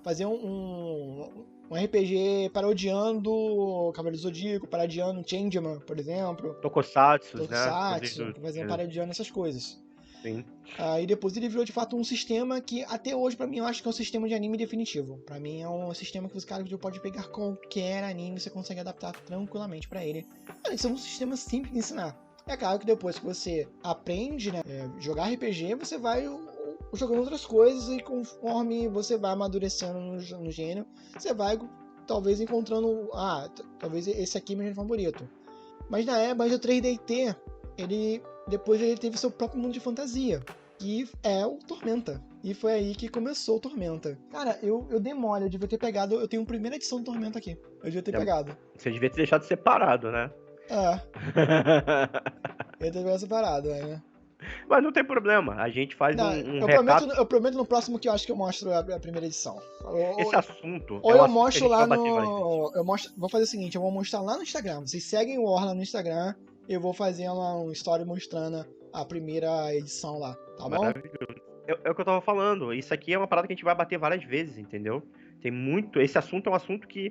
S1: Fazer um RPG parodiando Cavaleiro do Zodíaco, parodiando Changeman, por exemplo.
S2: Tokusatsu, né?
S1: Fazendo parodiando essas coisas.
S2: Sim.
S1: Aí depois ele virou de fato um sistema que até hoje pra mim eu acho que é um sistema de anime definitivo. Pra mim é um sistema que os caras pode pegar qualquer anime e você consegue adaptar tranquilamente pra ele. Além de ser um sistema simples de ensinar. É claro que depois que você aprende, né, jogar RPG, você vai jogando outras coisas e conforme você vai amadurecendo no gênero, você vai talvez encontrando, talvez esse aqui é meu gênero favorito. Mas na época do 3DT, depois ele teve seu próprio mundo de fantasia, que é o Tormenta. E foi aí que começou o Tormenta. Cara, eu dei mole, eu devia ter pegado, eu tenho a primeira edição do Tormenta aqui. Eu devia ter pegado.
S2: Você devia ter deixado separado, né?
S1: Eu devia ter separado, né?
S2: Mas não tem problema, a gente faz
S1: eu prometo no próximo que eu acho que eu mostro a primeira edição.
S2: Esse assunto...
S1: Ou eu mostro lá no... Vou fazer o seguinte, eu vou mostrar lá no Instagram. Vocês seguem o Orla no Instagram, eu vou fazer uma história mostrando a primeira edição lá, tá bom?
S2: Maravilhoso. É o que eu tava falando, isso aqui é uma parada que a gente vai bater várias vezes, entendeu? Tem muito... Esse assunto é um assunto que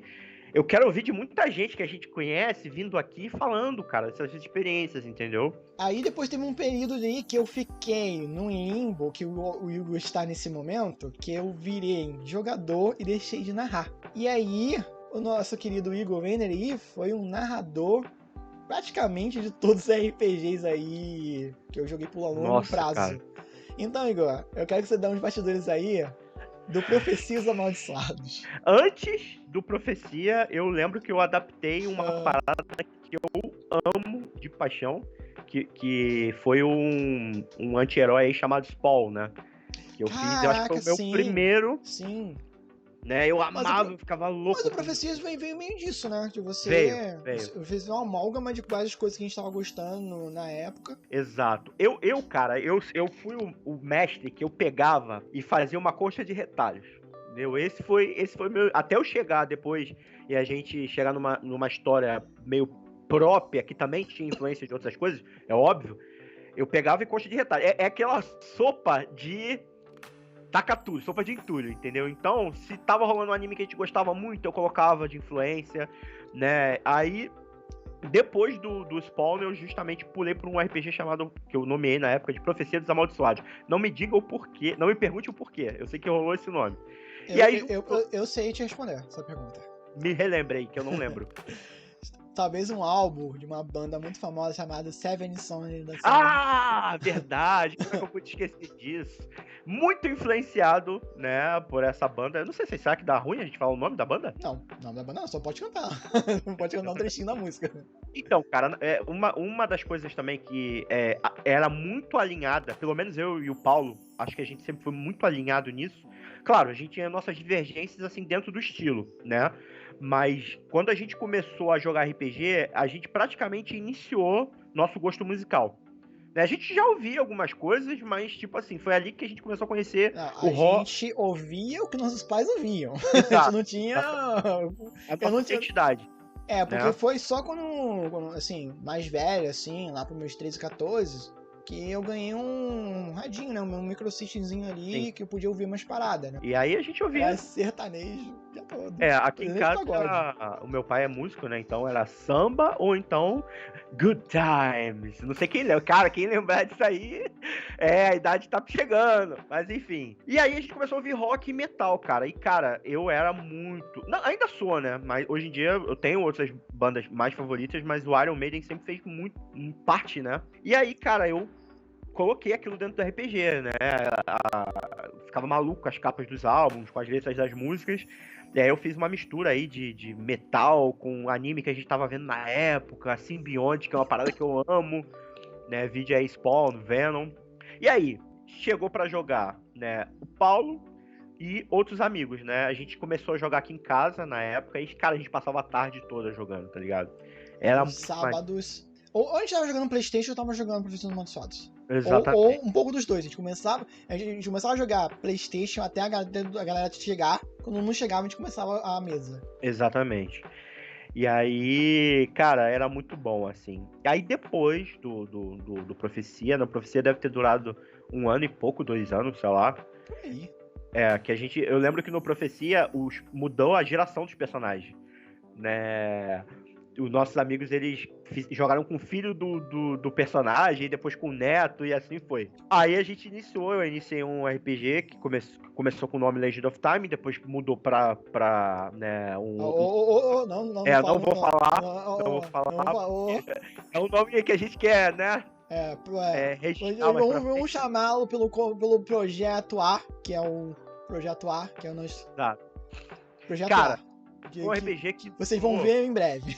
S2: eu quero ouvir de muita gente que a gente conhece vindo aqui falando, cara, dessas experiências, entendeu?
S1: Aí depois teve um período aí que eu fiquei num limbo, que o Igor está nesse momento, que eu virei jogador e deixei de narrar. E aí, o nosso querido Igor Venner aí foi um narrador praticamente de todos os RPGs aí que eu joguei por longo prazo. Cara. Então, Igor, eu quero que você dê uns bastidores aí do Profecias Amaldiçoados.
S2: Antes do Profecia, eu lembro que eu adaptei uma parada que eu amo de paixão, que foi um anti-herói aí chamado Spawn, né? Que eu fiz, eu acho que foi o meu primeiro.
S1: Sim.
S2: Né? Eu amava, eu ficava louco.
S1: Mas o Profecias veio meio disso, né? De você fez uma amálgama de várias coisas que a gente tava gostando na época.
S2: Exato. Cara, eu fui o mestre que eu pegava e fazia uma coxa de retalhos. Entendeu? Esse foi meu... Até eu chegar depois e a gente chegar numa história meio própria, que também tinha influência de outras coisas, é óbvio, eu pegava e coxa de retalhos. É aquela sopa de... Takatu, sopa de entulho, entendeu? Então, se tava rolando um anime que a gente gostava muito, eu colocava de influência, né? Aí, depois do Spawn, eu justamente pulei por um RPG chamado, que eu nomeei na época, de Profecia dos Amaldiçoados. Não me diga o porquê, não me pergunte o porquê, eu sei que rolou esse nome.
S1: Eu sei te responder essa pergunta.
S2: Me relembrei, que eu não lembro.
S1: Talvez um álbum de uma banda muito famosa chamada Seven Sons.
S2: Verdade! Como é que eu pude esquecer disso? Muito influenciado, né, por essa banda. Eu não sei se será que dá ruim a gente falar o nome da banda?
S1: Não, o nome da banda não, só pode cantar. Não pode cantar um trechinho da música.
S2: Então, cara, uma das coisas também que era muito alinhada, pelo menos eu e o Paulo, acho que a gente sempre foi muito alinhado nisso. Claro, a gente tinha nossas divergências, assim, dentro do estilo, né? Mas quando a gente começou a jogar RPG, a gente praticamente iniciou nosso gosto musical. A gente já ouvia algumas coisas, mas, tipo assim, foi ali que a gente começou a conhecer o rock.
S1: A gente ouvia o que nossos pais ouviam.
S2: Exato.
S1: A gente não tinha...
S2: A nossa identidade.
S1: Porque foi só quando, assim, mais velho, assim, lá pros meus 13, 14... que eu ganhei um radinho, né? Um microsystemzinho ali. Sim. Que eu podia ouvir umas paradas, né?
S2: E aí a gente ouvia...
S1: Era sertanejo o dia todo.
S2: Aqui em casa o meu pai é músico, né? Então era samba ou então Good Times. Não sei quem lembra. Cara, quem lembrar disso aí, a idade tá chegando. Mas enfim. E aí a gente começou a ouvir rock e metal, cara. E, cara, eu era muito... Não, ainda sou, né? Mas hoje em dia eu tenho outras bandas mais favoritas, mas o Iron Maiden sempre fez muito parte, né? E aí, cara, eu coloquei aquilo dentro do RPG, né? Ficava maluco com as capas dos álbuns, com as letras das músicas. E aí eu fiz uma mistura aí de metal com anime que a gente tava vendo na época, Symbionte, que é uma parada que eu amo, né? Vídeo aí Spawn, Venom. E aí, chegou pra jogar, né? O Paulo e outros amigos, né? A gente começou a jogar aqui em casa na época e, cara, a gente passava a tarde toda jogando, tá ligado? Era
S1: Os
S2: muito mais.
S1: sábados. Ou a gente tava jogando PlayStation ou tava jogando Professor dos Amaldiçoados. Ou
S2: Exatamente.
S1: um pouco dos dois. A gente começava a jogar PlayStation até a galera chegar. Quando não chegava, a gente começava a mesa.
S2: Exatamente. E aí, cara, era muito bom, assim. E aí depois do Profecia, né? Profecia deve ter durado 1 ano e pouco, 2 anos, sei lá.
S1: Por aí.
S2: Que a gente. Eu lembro que no Profecia mudou a geração dos personagens. Né? Os nossos amigos, eles jogaram com o filho do personagem, depois com o neto, e assim foi. Aí a gente eu iniciei um RPG que começou com o nome Legend of Time, depois mudou pra né,
S1: Não
S2: não vou falar.
S1: Não,
S2: É um nome que a gente quer, né? Registrar mais pra
S1: Vamos
S2: frente.
S1: chamá-lo pelo Projeto A, que é o Projeto A, que é o nosso.
S2: Exato.
S1: Projeto
S2: Cara,
S1: A.
S2: foi um RPG que
S1: vocês vão ver em breve.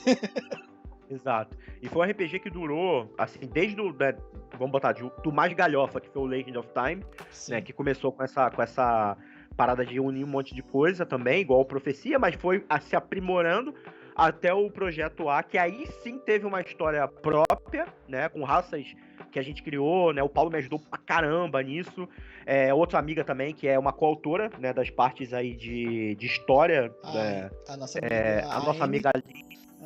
S2: Exato. E foi um RPG que durou, assim, desde vamos botar, do mais galhofa, que foi o Legend of Time, né? Que começou com essa parada de unir um monte de coisa também, igual o Profecia, mas foi se aprimorando até o Projeto A, que aí sim teve uma história própria, né? Com raças que a gente criou, né? O Paulo me ajudou pra caramba nisso. Outra amiga também, que é uma coautora, né? Das partes aí de história.
S1: A nossa amiga.
S2: A nossa amiga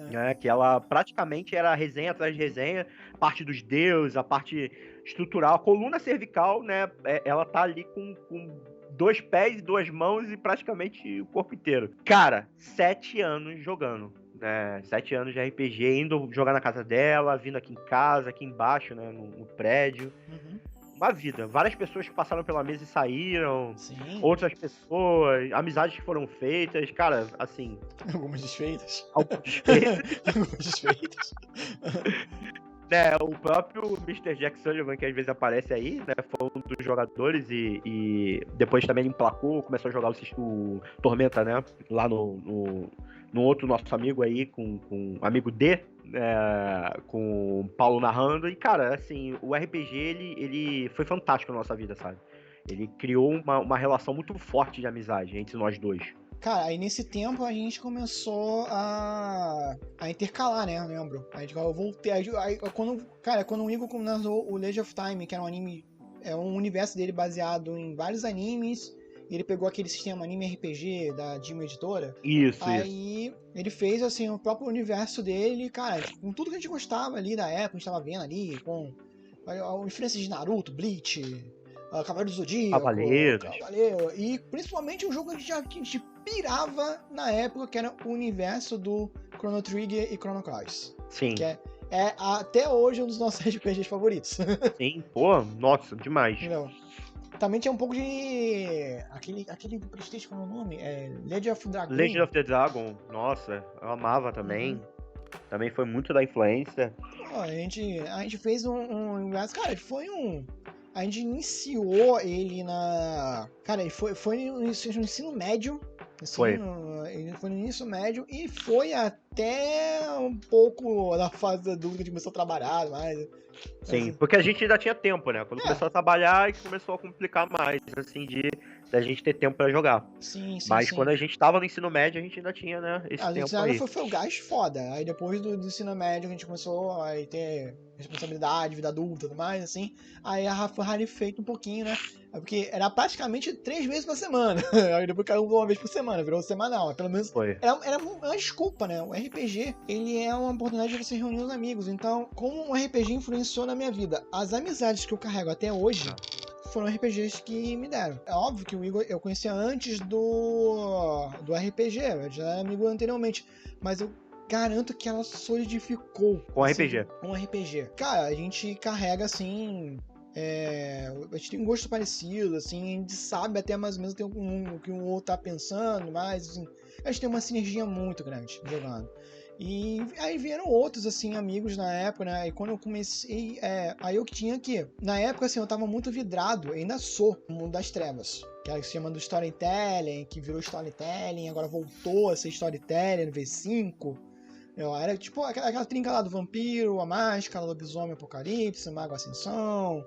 S2: né, que ela praticamente era resenha atrás de resenha, parte dos deuses, a parte estrutural, a coluna cervical, né, ela tá ali com 2 pés e 2 mãos e praticamente o corpo inteiro. Cara, 7 anos jogando, né, 7 anos de RPG, indo jogar na casa dela, vindo aqui em casa, aqui embaixo, né, no prédio. Uma vida. Várias pessoas que passaram pela mesa e saíram.
S1: Sim.
S2: Outras pessoas, amizades que foram feitas. Cara, assim...
S1: Algumas desfeitas.
S2: Algumas desfeitas.
S1: Algumas desfeitas.
S2: O próprio Mr. Jack Sullivan, que às vezes aparece aí, né? Foi um dos jogadores e depois também emplacou, começou a jogar o Tormenta, né? Lá no outro nosso amigo aí, com o amigo D, com o Paulo narrando. E, cara, assim, o RPG, ele foi fantástico na nossa vida, sabe? Ele criou uma relação muito forte de amizade entre nós dois.
S1: Cara, aí nesse tempo a gente começou a intercalar, né? Eu lembro. Eu voltei. Quando o Igor começou o Legend of Time, que era um anime. É um universo dele baseado em vários animes. Ele pegou aquele sistema anime RPG da Dima Editora.
S2: Isso.
S1: Aí ele fez assim o próprio universo dele, cara, com tudo que a gente gostava ali da época, a gente tava vendo ali, com influências de Naruto, Bleach, Cavaleiro do Zodíaco, Cavaleiro, e principalmente um jogo que a gente pirava na época, que era o universo do Chrono Trigger e Chrono Cross.
S2: Sim.
S1: Que é até hoje um dos nossos RPGs favoritos.
S2: Sim, pô, nossa, demais.
S1: Não. Também tinha um pouco de... Aquele do PlayStation, qual é o nome? Legend of Dragon.
S2: Legend of the Dragon, nossa, eu amava também. Também foi muito da influência.
S1: A gente fez um universo... Cara, foi um... A gente iniciou ele na... Cara, ele foi no ensino médio. Assim, ele foi no início médio e foi até um pouco na fase da dúvida, a gente começou a trabalhar mais.
S2: Sim, porque a gente ainda tinha tempo, né? Quando começou a trabalhar, isso começou a complicar mais, assim, da gente ter tempo pra jogar.
S1: Sim.
S2: Mas quando a gente tava no ensino médio, a gente ainda tinha, né, esse tempo aí.
S1: Foi o gás foda. Aí depois do ensino médio, a gente começou a ter responsabilidade, vida adulta e tudo mais, assim. Aí foi rarefeito um pouquinho, né? Porque era praticamente 3 vezes por semana. Aí depois caiu uma vez por semana, virou semanal. Pelo menos era uma desculpa, né? O RPG, ele é uma oportunidade de você reunir os amigos. Então, como um RPG influenciou na minha vida? As amizades que eu carrego até hoje foram RPGs que me deram. É óbvio que o Igor eu conhecia antes do RPG, eu já era amigo anteriormente, mas eu garanto que ela solidificou
S2: com RPG.
S1: Com RPG. Cara, a gente carrega assim. A gente tem um gosto parecido, assim, a gente sabe até mais ou menos o que um outro tá pensando, mas assim, a gente tem uma sinergia muito grande jogando. E aí vieram outros, assim, amigos na época, né? E quando eu comecei, aí eu tinha que... Na época, assim, eu tava muito vidrado, ainda sou, no mundo das trevas. Que se chama do Storytelling, que virou Storytelling, agora voltou a ser Storytelling no V5. Eu era tipo aquela trinca lá do vampiro, a máscara, lobisomem, apocalipse, mago ascensão,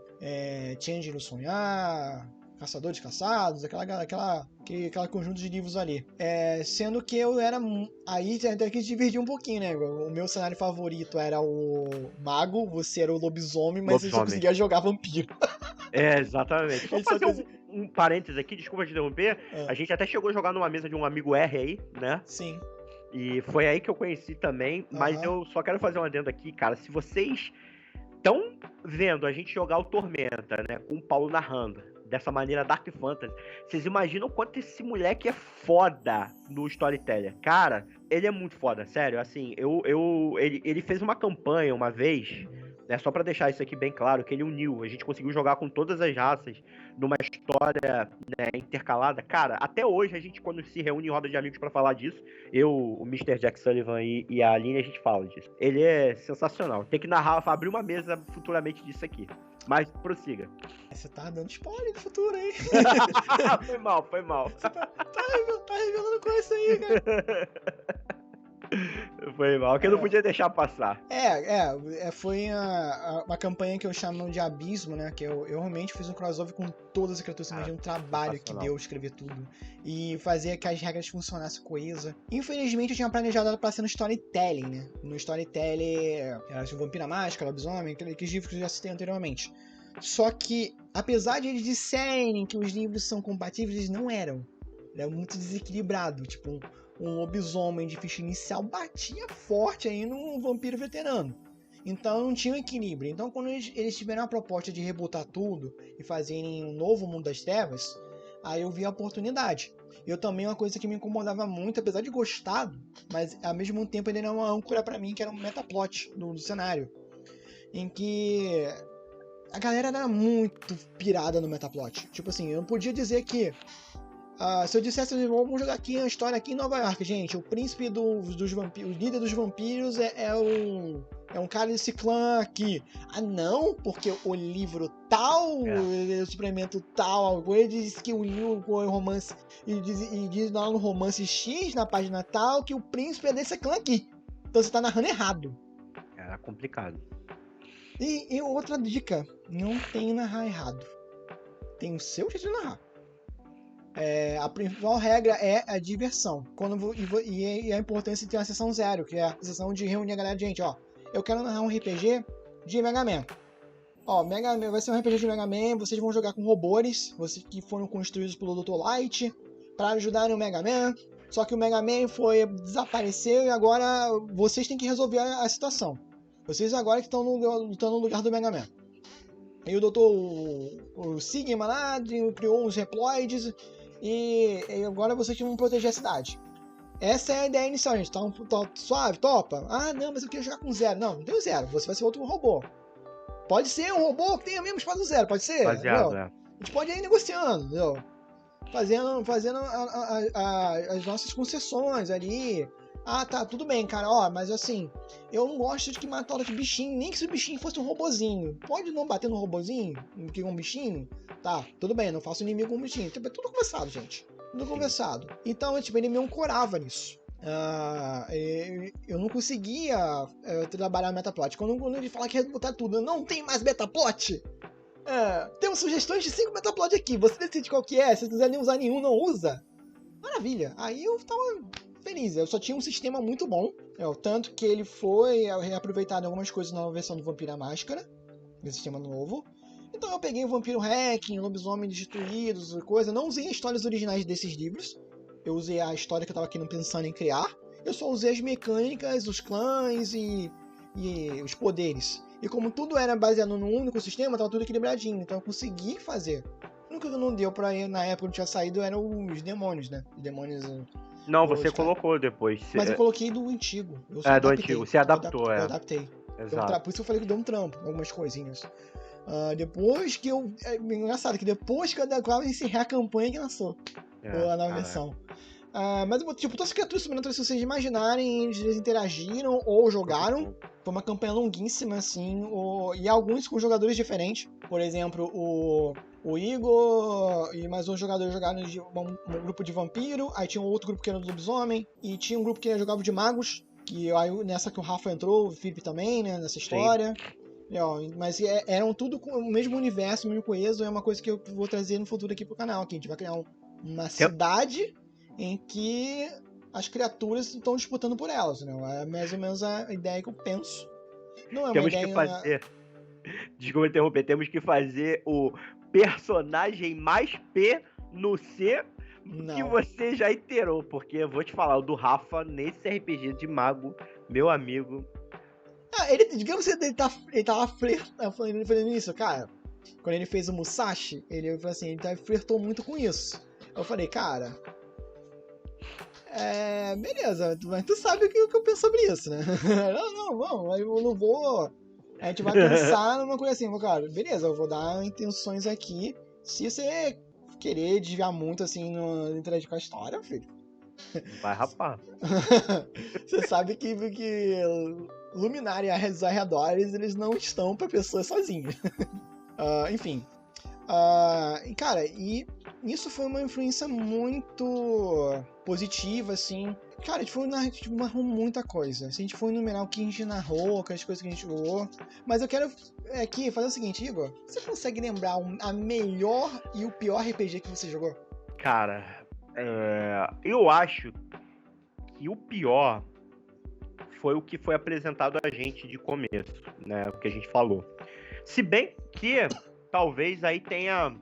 S1: change no sonhar, caçador de caçados, aquela conjunto de livros ali. Sendo que eu era... Aí até que dividir um pouquinho, né? O meu cenário favorito era o mago, você era o lobisomem, mas você só conseguia jogar vampiro.
S2: Exatamente. Só fazer um parênteses aqui, desculpa te interromper. A gente até chegou a jogar numa mesa de um amigo R aí, né?
S1: Sim.
S2: E foi aí que eu conheci também, mas eu só quero fazer um adendo aqui, cara. Se vocês estão vendo a gente jogar o Tormenta, né, com o Paulo narrando, dessa maneira Dark Fantasy, vocês imaginam o quanto esse moleque é foda no Storyteller. Cara, ele é muito foda, sério. Assim, ele fez uma campanha uma vez, né, só pra deixar isso aqui bem claro, que ele uniu, a gente conseguiu jogar com todas as raças numa história, né, intercalada. Cara, até hoje a gente, quando se reúne em roda de amigos pra falar disso, eu, o Mr. Jack Sullivan e a Aline, a gente fala disso. Ele é sensacional. Tem que narrar, abrir uma mesa futuramente disso aqui. Mas prossiga.
S1: Você tá dando spoiler do futuro, hein?
S2: Foi mal.
S1: Você tá revelando coisa aí, cara.
S2: Foi mal, que eu não podia deixar passar.
S1: Foi uma campanha que eu chamo de Abismo, né? Que eu realmente fiz um crossover com todas as criaturas. Você imagina um trabalho que deu escrever tudo. E fazer que as regras funcionassem coesa. Infelizmente eu tinha planejado ela pra ser no Storytelling, né? No Storytelling era o Vampira Máscara, Lobisomem, aqueles livros que eu já citei anteriormente. Só que, apesar de eles disserem que os livros são compatíveis, eles não eram. Era muito desequilibrado, tipo... Um lobisomem de ficha inicial batia forte aí num vampiro veterano. Então não tinha um equilíbrio. Então quando eles tiveram a proposta de rebutar tudo e fazerem um novo Mundo das Trevas, aí eu vi a oportunidade. Eu também, uma coisa que me incomodava muito, apesar de gostar, mas ao mesmo tempo ele era uma âncora pra mim, que era um metaplot do cenário. Em que a galera era muito pirada no metaplot. Tipo assim, eu não podia dizer que... se eu dissesse, vamos jogar aqui uma história aqui em Nova York, gente, o príncipe dos vampiros, o líder dos vampiros é um cara desse clã aqui. Ah, não, porque o livro tal, o suplemento tal, ele diz que o livro, o romance, e diz lá no romance X, na página tal, que o príncipe é desse clã aqui. Então você tá narrando errado.
S2: Era complicado.
S1: E outra dica, não tem narrar errado. Tem o seu jeito de narrar. A principal regra é a diversão. E a importância de ter uma sessão zero, que é a sessão de reunir a galera de gente, ó. Eu quero narrar um RPG de Mega Man. Ó, Mega Man vai ser um RPG de Mega Man, vocês vão jogar com robôs, vocês que foram construídos pelo Dr. Light, para ajudar no Mega Man. Só que o Mega Man desapareceu e agora vocês têm que resolver a situação. Vocês agora que estão lutando no lugar do Mega Man. E o Sigma lá criou uns Reploids e agora vocês vão proteger a cidade. Essa é a ideia inicial, gente. Tá suave, topa? Ah, não, mas eu queria jogar com zero. Não tem zero. Você vai ser outro robô. Pode ser um robô que tenha mesmo espada do zero, pode ser.
S2: Baseado,
S1: A gente pode ir negociando, entendeu? Fazendo as nossas concessões ali. Ah, tá, tudo bem, cara. Ó, mas assim, eu não gosto de que matar de bichinho, nem que se o bichinho fosse um robozinho. Pode não bater no robozinho, que é um bichinho? Tá, tudo bem, não faço inimigo com um bichinho. Tipo, é tudo conversado, gente. Tudo conversado. Então, tipo, ele me ancorava nisso. Eu não conseguia trabalhar metaplot. Quando ele fala que ia botar tudo, não tem mais metaplot. Temos sugestões de 5 metaplot aqui. Você decide qual que é. Se quiser nem usar nenhum, não usa. Maravilha. Aí eu tava feliz. Eu só tinha um sistema muito bom. Tanto que ele foi reaproveitado em algumas coisas na versão do Vampira Máscara. Nesse sistema novo. Então eu peguei o Vampiro Hacking, Lobisomem Destituídos, coisa. Não usei as histórias originais desses livros. Eu usei a história que eu tava aqui pensando em criar. Eu só usei as mecânicas, os clãs e os poderes. E como tudo era baseado num único sistema, tava tudo equilibradinho. Então eu consegui fazer. O único que não deu pra ir na época que tinha saído eram os demônios, né? Os demônios...
S2: Não, você colocou depois.
S1: Mas eu coloquei do antigo.
S2: Do antigo. Você adaptou,
S1: Eu adaptei.
S2: Exato.
S1: Por isso eu falei que deu um trampo, algumas coisinhas. Depois que eu... É engraçado que depois que eu quase encerrei a campanha que lançou. A nova versão. Mas, tipo, todas as criaturas sobrenaturais, se vocês imaginarem, eles interagiram ou jogaram. Foi uma campanha longuíssima, assim, e alguns com jogadores diferentes. Por exemplo, o Igor e mais um jogador jogaram um grupo de vampiro, aí tinha um outro grupo que era do lobisomem, e tinha um grupo que jogava de magos, que aí, nessa que o Rafa entrou, o Felipe também, né, nessa história. Mas eram tudo com o mesmo universo, o mesmo coeso, é uma coisa que eu vou trazer no futuro aqui pro canal, que a gente vai criar uma cidade em que as criaturas estão disputando por elas, né? É mais ou menos a ideia que eu penso. Não é uma ideia...
S2: Que fazer... Desculpa interromper, temos que fazer o personagem mais P no C que você já iterou, porque eu vou te falar, o do Rafa, nesse RPG de mago, meu amigo...
S1: digamos que ele tava flertando isso, cara. Quando ele fez o Musashi, ele falou assim, ele flertou muito com isso. Eu falei, cara... beleza, mas tu sabe o que eu penso sobre isso, né? Não, vamos, eu não vou... A gente vai pensar numa coisa assim, cara, beleza, eu vou dar intenções aqui. Se você querer desviar muito, assim, no interagir com a história, filho...
S2: Vai, rapaz.
S1: Você sabe que Luminária e os arredores, eles não estão pra pessoas sozinhas. Enfim... cara, e isso foi uma influência muito positiva, assim. Cara, a gente narrou muita coisa. Se a gente for enumerar o que a gente narrou, aquelas coisas que a gente jogou. Mas eu quero aqui fazer o seguinte, Igor. Você consegue lembrar a melhor e o pior RPG que você jogou?
S2: Cara, eu acho que o pior foi o que foi apresentado a gente de começo, né? O que a gente falou. Se bem que... talvez aí tenha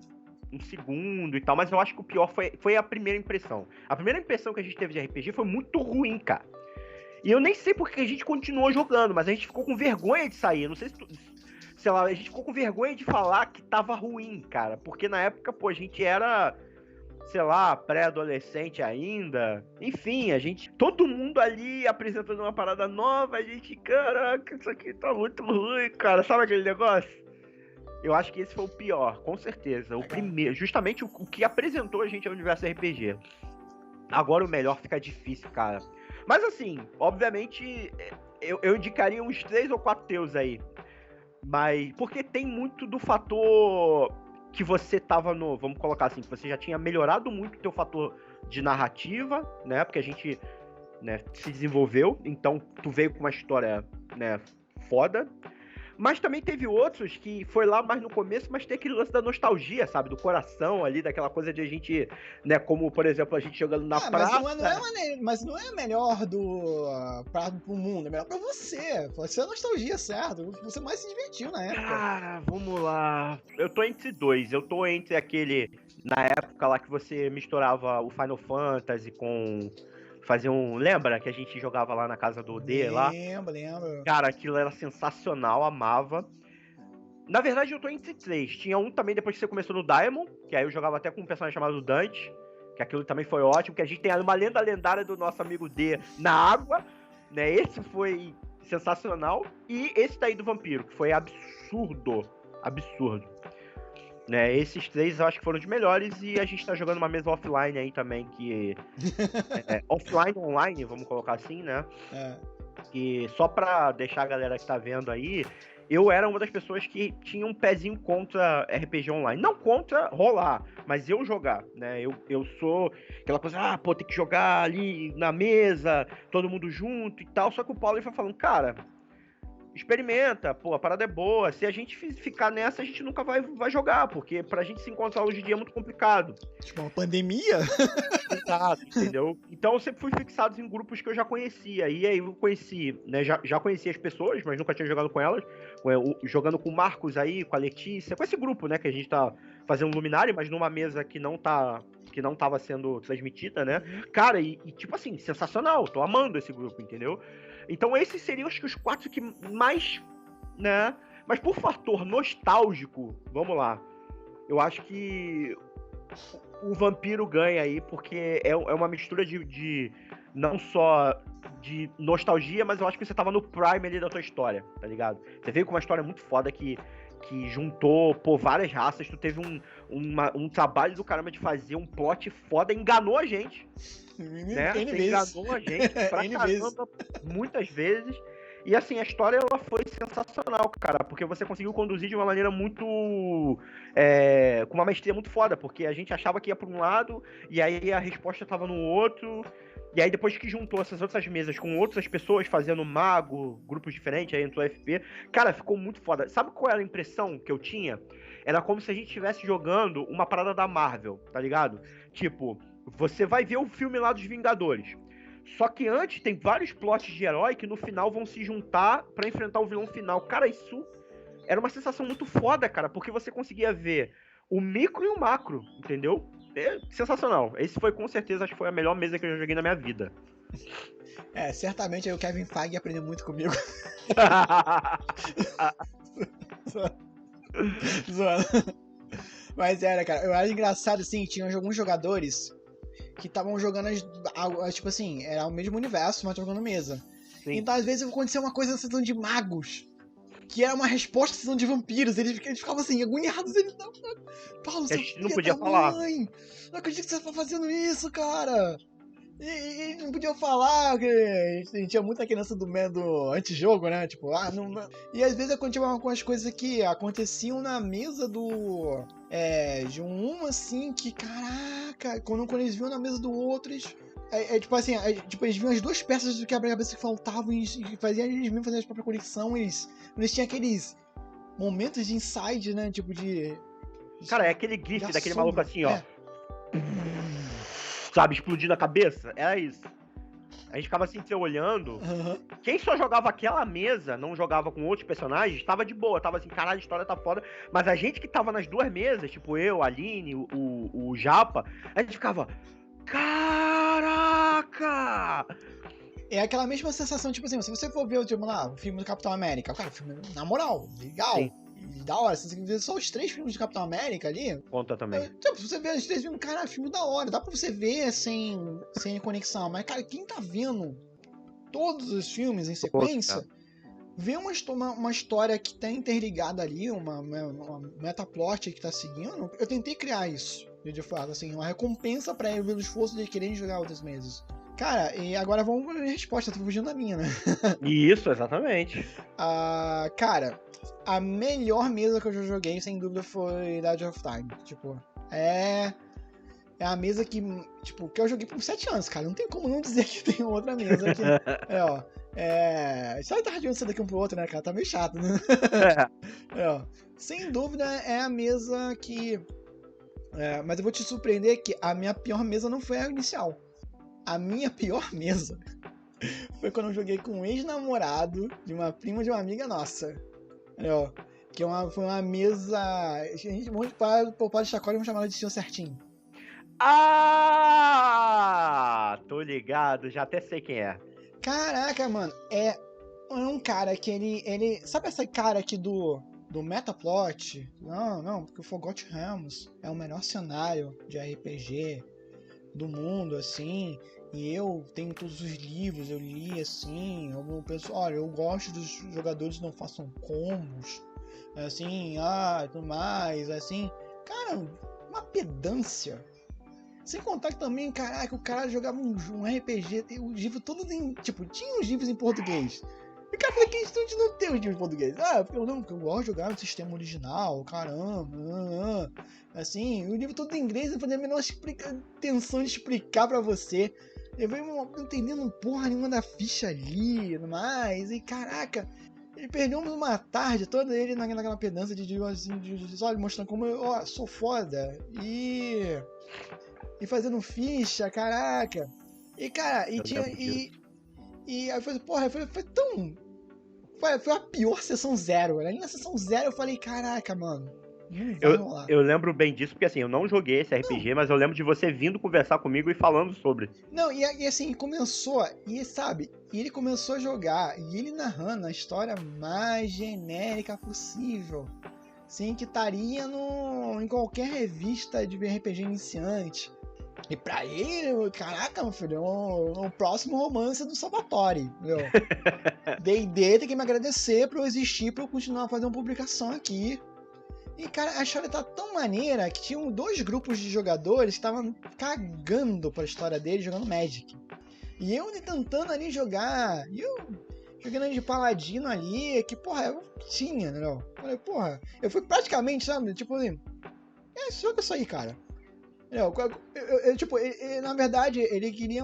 S2: um segundo e tal, mas eu acho que o pior foi a primeira impressão. A primeira impressão que a gente teve de RPG foi muito ruim, cara. E eu nem sei porque a gente continuou jogando, mas a gente ficou com vergonha de sair. Não sei se sei lá, a gente ficou com vergonha de falar que tava ruim, cara. Porque na época, pô, a gente era, sei lá, pré-adolescente ainda. Enfim, todo mundo ali apresentando uma parada nova, a gente, caraca, isso aqui tá muito ruim, cara. Sabe aquele negócio? Eu acho que esse foi o pior, com certeza. O primeiro, justamente o que apresentou a gente ao universo RPG. Agora o melhor fica difícil, cara. Mas assim, obviamente, eu indicaria uns 3 ou 4 teus aí. Mas, porque tem muito do fator que você tava vamos colocar assim, que você já tinha melhorado muito o teu fator de narrativa, né? Porque a gente, né, se desenvolveu. Então, tu veio com uma história, né, foda. Mas também teve outros que foi lá mais no começo, mas tem aquele lance da nostalgia, sabe? Do coração ali, daquela coisa de a gente, né? Como, por exemplo, a gente jogando na praça.
S1: Mas não é melhor pro mundo, é melhor pra você. Pode ser a nostalgia, certo? Você mais se divertiu na época.
S2: Cara, vamos lá. Eu tô entre dois. Eu tô entre aquele, na época lá que você misturava o Final Fantasy com... Lembra que a gente jogava lá na casa do D lá?
S1: Lembro.
S2: Cara, aquilo era sensacional, amava. Na verdade, eu tô entre 3. Tinha um também depois que você começou no Diamond, que aí eu jogava até com um personagem chamado Dante, que aquilo também foi ótimo, que a gente tem uma lenda lendária do nosso amigo D na água, né? Esse foi sensacional. E esse daí do Vampiro, que foi absurdo. Né, esses 3 eu acho que foram os melhores, e a gente tá jogando uma mesa offline aí também, que offline, online, vamos colocar assim, né? E só pra deixar a galera que tá vendo aí, eu era uma das pessoas que tinha um pezinho contra RPG online. Não contra rolar, mas eu jogar, né? Eu sou aquela coisa, tem que jogar ali na mesa, todo mundo junto e tal. Só que o Paulo ele foi falando, cara, experimenta, pô, a parada é boa. Se a gente ficar nessa, a gente nunca vai jogar, porque pra gente se encontrar hoje em dia é muito complicado.
S1: Tipo, uma pandemia?
S2: Exato, entendeu? Então eu sempre fui fixado em grupos que eu já conhecia. E aí eu conheci, né? Já conhecia as pessoas, mas nunca tinha jogado com elas. Jogando com o Marcos aí, com a Letícia, com esse grupo, né? Que a gente tá fazendo Luminária, mas numa mesa que não tava sendo transmitida, né? Cara, e tipo assim, sensacional. Tô amando esse grupo, entendeu? Então esses seriam acho que os 4 que mais, né? Mas por fator nostálgico, vamos lá. Eu acho que o Vampiro ganha aí, porque é uma mistura de não só de nostalgia, mas eu acho que você tava no prime ali da tua história, tá ligado? Você veio com uma história muito foda que que juntou, pô, várias raças, tu teve um trabalho do caramba de fazer um plot foda, enganou a gente, né?
S1: N
S2: Você
S1: vezes.
S2: enganou a gente pra
S1: N vezes.
S2: caramba, muitas vezes. E assim, a história ela foi sensacional, cara, porque você conseguiu conduzir de uma maneira muito. Com uma maestria muito foda, porque a gente achava que ia por um lado, e aí a resposta tava no outro. E aí depois que juntou essas outras mesas com outras pessoas fazendo mago, grupos diferentes, aí entrou o FP, cara, ficou muito foda. Sabe qual era a impressão que eu tinha? Era como se a gente estivesse jogando uma parada da Marvel, tá ligado? Tipo, você vai ver o filme lá dos Vingadores. Só que antes tem vários plots de herói que no final vão se juntar pra enfrentar o vilão final. Cara, isso era uma sensação muito foda, cara, porque você conseguia ver o micro e o macro, entendeu? É sensacional. Esse foi, com certeza, acho que foi a melhor mesa que eu já joguei na minha vida.
S1: Certamente aí o Kevin Feige aprendeu muito comigo. Zoando. Mas era, cara, eu acho engraçado, assim, tinha alguns jogadores que estavam jogando, tipo assim, era o mesmo universo, mas jogando mesa. Sim. Então, às vezes, acontecia uma coisa na sessão de magos, que era uma resposta à sessão de vampiros. Eles ficavam assim, agoniados. Eles não, Paulo, você
S2: não podia falar.
S1: Mãe, não acredito que você tá fazendo isso, cara. E não podia falar, que a gente tinha muita criança do antijogo, né? Tipo, não. E às vezes aconteciam algumas coisas que aconteciam na mesa de um assim, que caraca, quando eles viam na mesa do outro, tipo assim, eles viam as duas peças do quebra-cabeça que faltavam e faziam eles mesmos fazer a própria conexão. Eles tinham aqueles momentos de inside, né? Tipo de.
S2: Cara, é aquele gif daquele maluco assim, ó. Sabe, explodindo a cabeça? Era isso. A gente ficava assim, se olhando. Uhum. Quem só jogava aquela mesa, não jogava com outros personagens, tava de boa. Tava assim, caralho, a história tá foda. Mas a gente que tava nas duas mesas, tipo eu, a Aline, o Japa, a gente ficava... Caraca!
S1: É aquela mesma sensação, tipo assim, se você for ver o filme do Capitão América, cara, filme, na moral, legal. Sim. Da hora, se você ver só os 3 filmes de Capitão América ali.
S2: Conta também.
S1: Se você ver os 3 filmes, cara, filme da hora. Dá pra você ver sem conexão. Mas, cara, quem tá vendo todos os filmes em sequência, vê uma história que tá interligada ali, uma metaplot que tá seguindo. Eu tentei criar isso, de fato, assim, uma recompensa pra ele pelo esforço de querer jogar outras mesas. Cara, e agora vamos pra minha resposta, tô fugindo da minha, né?
S2: Isso, exatamente.
S1: Cara, a melhor mesa que eu já joguei, sem dúvida, foi Age of Time. Tipo, é a mesa que eu joguei por 7 anos, cara. Não tem como não dizer que tem outra mesa que... Só tá de um daqui um pro outro, né, cara? Tá meio chato, né? Sem dúvida, é a mesa que... mas eu vou te surpreender que a minha pior mesa não foi a inicial. A minha pior mesa foi quando eu joguei com um ex-namorado de uma prima de uma amiga nossa. Que foi uma mesa... A gente muito para poupar de chacota e vamos chamar ela de Tio Certinho.
S2: Tô ligado, já até sei quem é.
S1: Caraca, mano, é um cara que ele... Sabe esse cara aqui do Metaplot? Não, porque o Forgotten Realms é o melhor cenário de RPG do mundo, assim, e eu tenho todos os livros, eu li, assim, eu penso, olha, eu gosto dos jogadores não façam combos, assim, tudo mais, assim, cara, uma pedância. Sem contar que também, caraca, o cara jogava um RPG, tem o livro todo em, tipo, tinha os livros em português. E o cara falou que a gente não tem os livros em português. Porque eu gosto de jogar no sistema original, caramba. Assim, o livro todo em inglês, eu fazia a menor intenção de explicar pra você. Eu venho não entendendo porra nenhuma da ficha ali, mais. E caraca, ele perdeu uma tarde toda ele naquela pedância de olha, mostrando como eu sou foda. E fazendo ficha, caraca. E cara, e aí foi, porra, foi tão... Foi a pior sessão 0. Ali na sessão 0 eu falei, caraca, mano, não vai rolar.
S2: Eu lembro bem disso, porque assim, eu não joguei esse RPG, mas eu lembro de você vindo conversar comigo e falando sobre.
S1: Não, e assim, começou, e sabe, ele começou a jogar, e ele narrando a história mais genérica possível. Sim, que estaria em qualquer revista de RPG iniciante. E pra ele, caraca, meu filho, é o próximo romance do Salvatore, entendeu? D&D tem que me agradecer pra eu existir, pra eu continuar fazendo publicação aqui. E, cara, a história tá tão maneira que tinham 2 grupos de jogadores que estavam cagando pra história dele jogando Magic. E eu tentando ali jogar, e eu jogando de paladino ali, que, porra, eu tinha, né? Falei, porra, eu fui praticamente, sabe, tipo, joga isso aí, cara. Tipo, na verdade, ele queria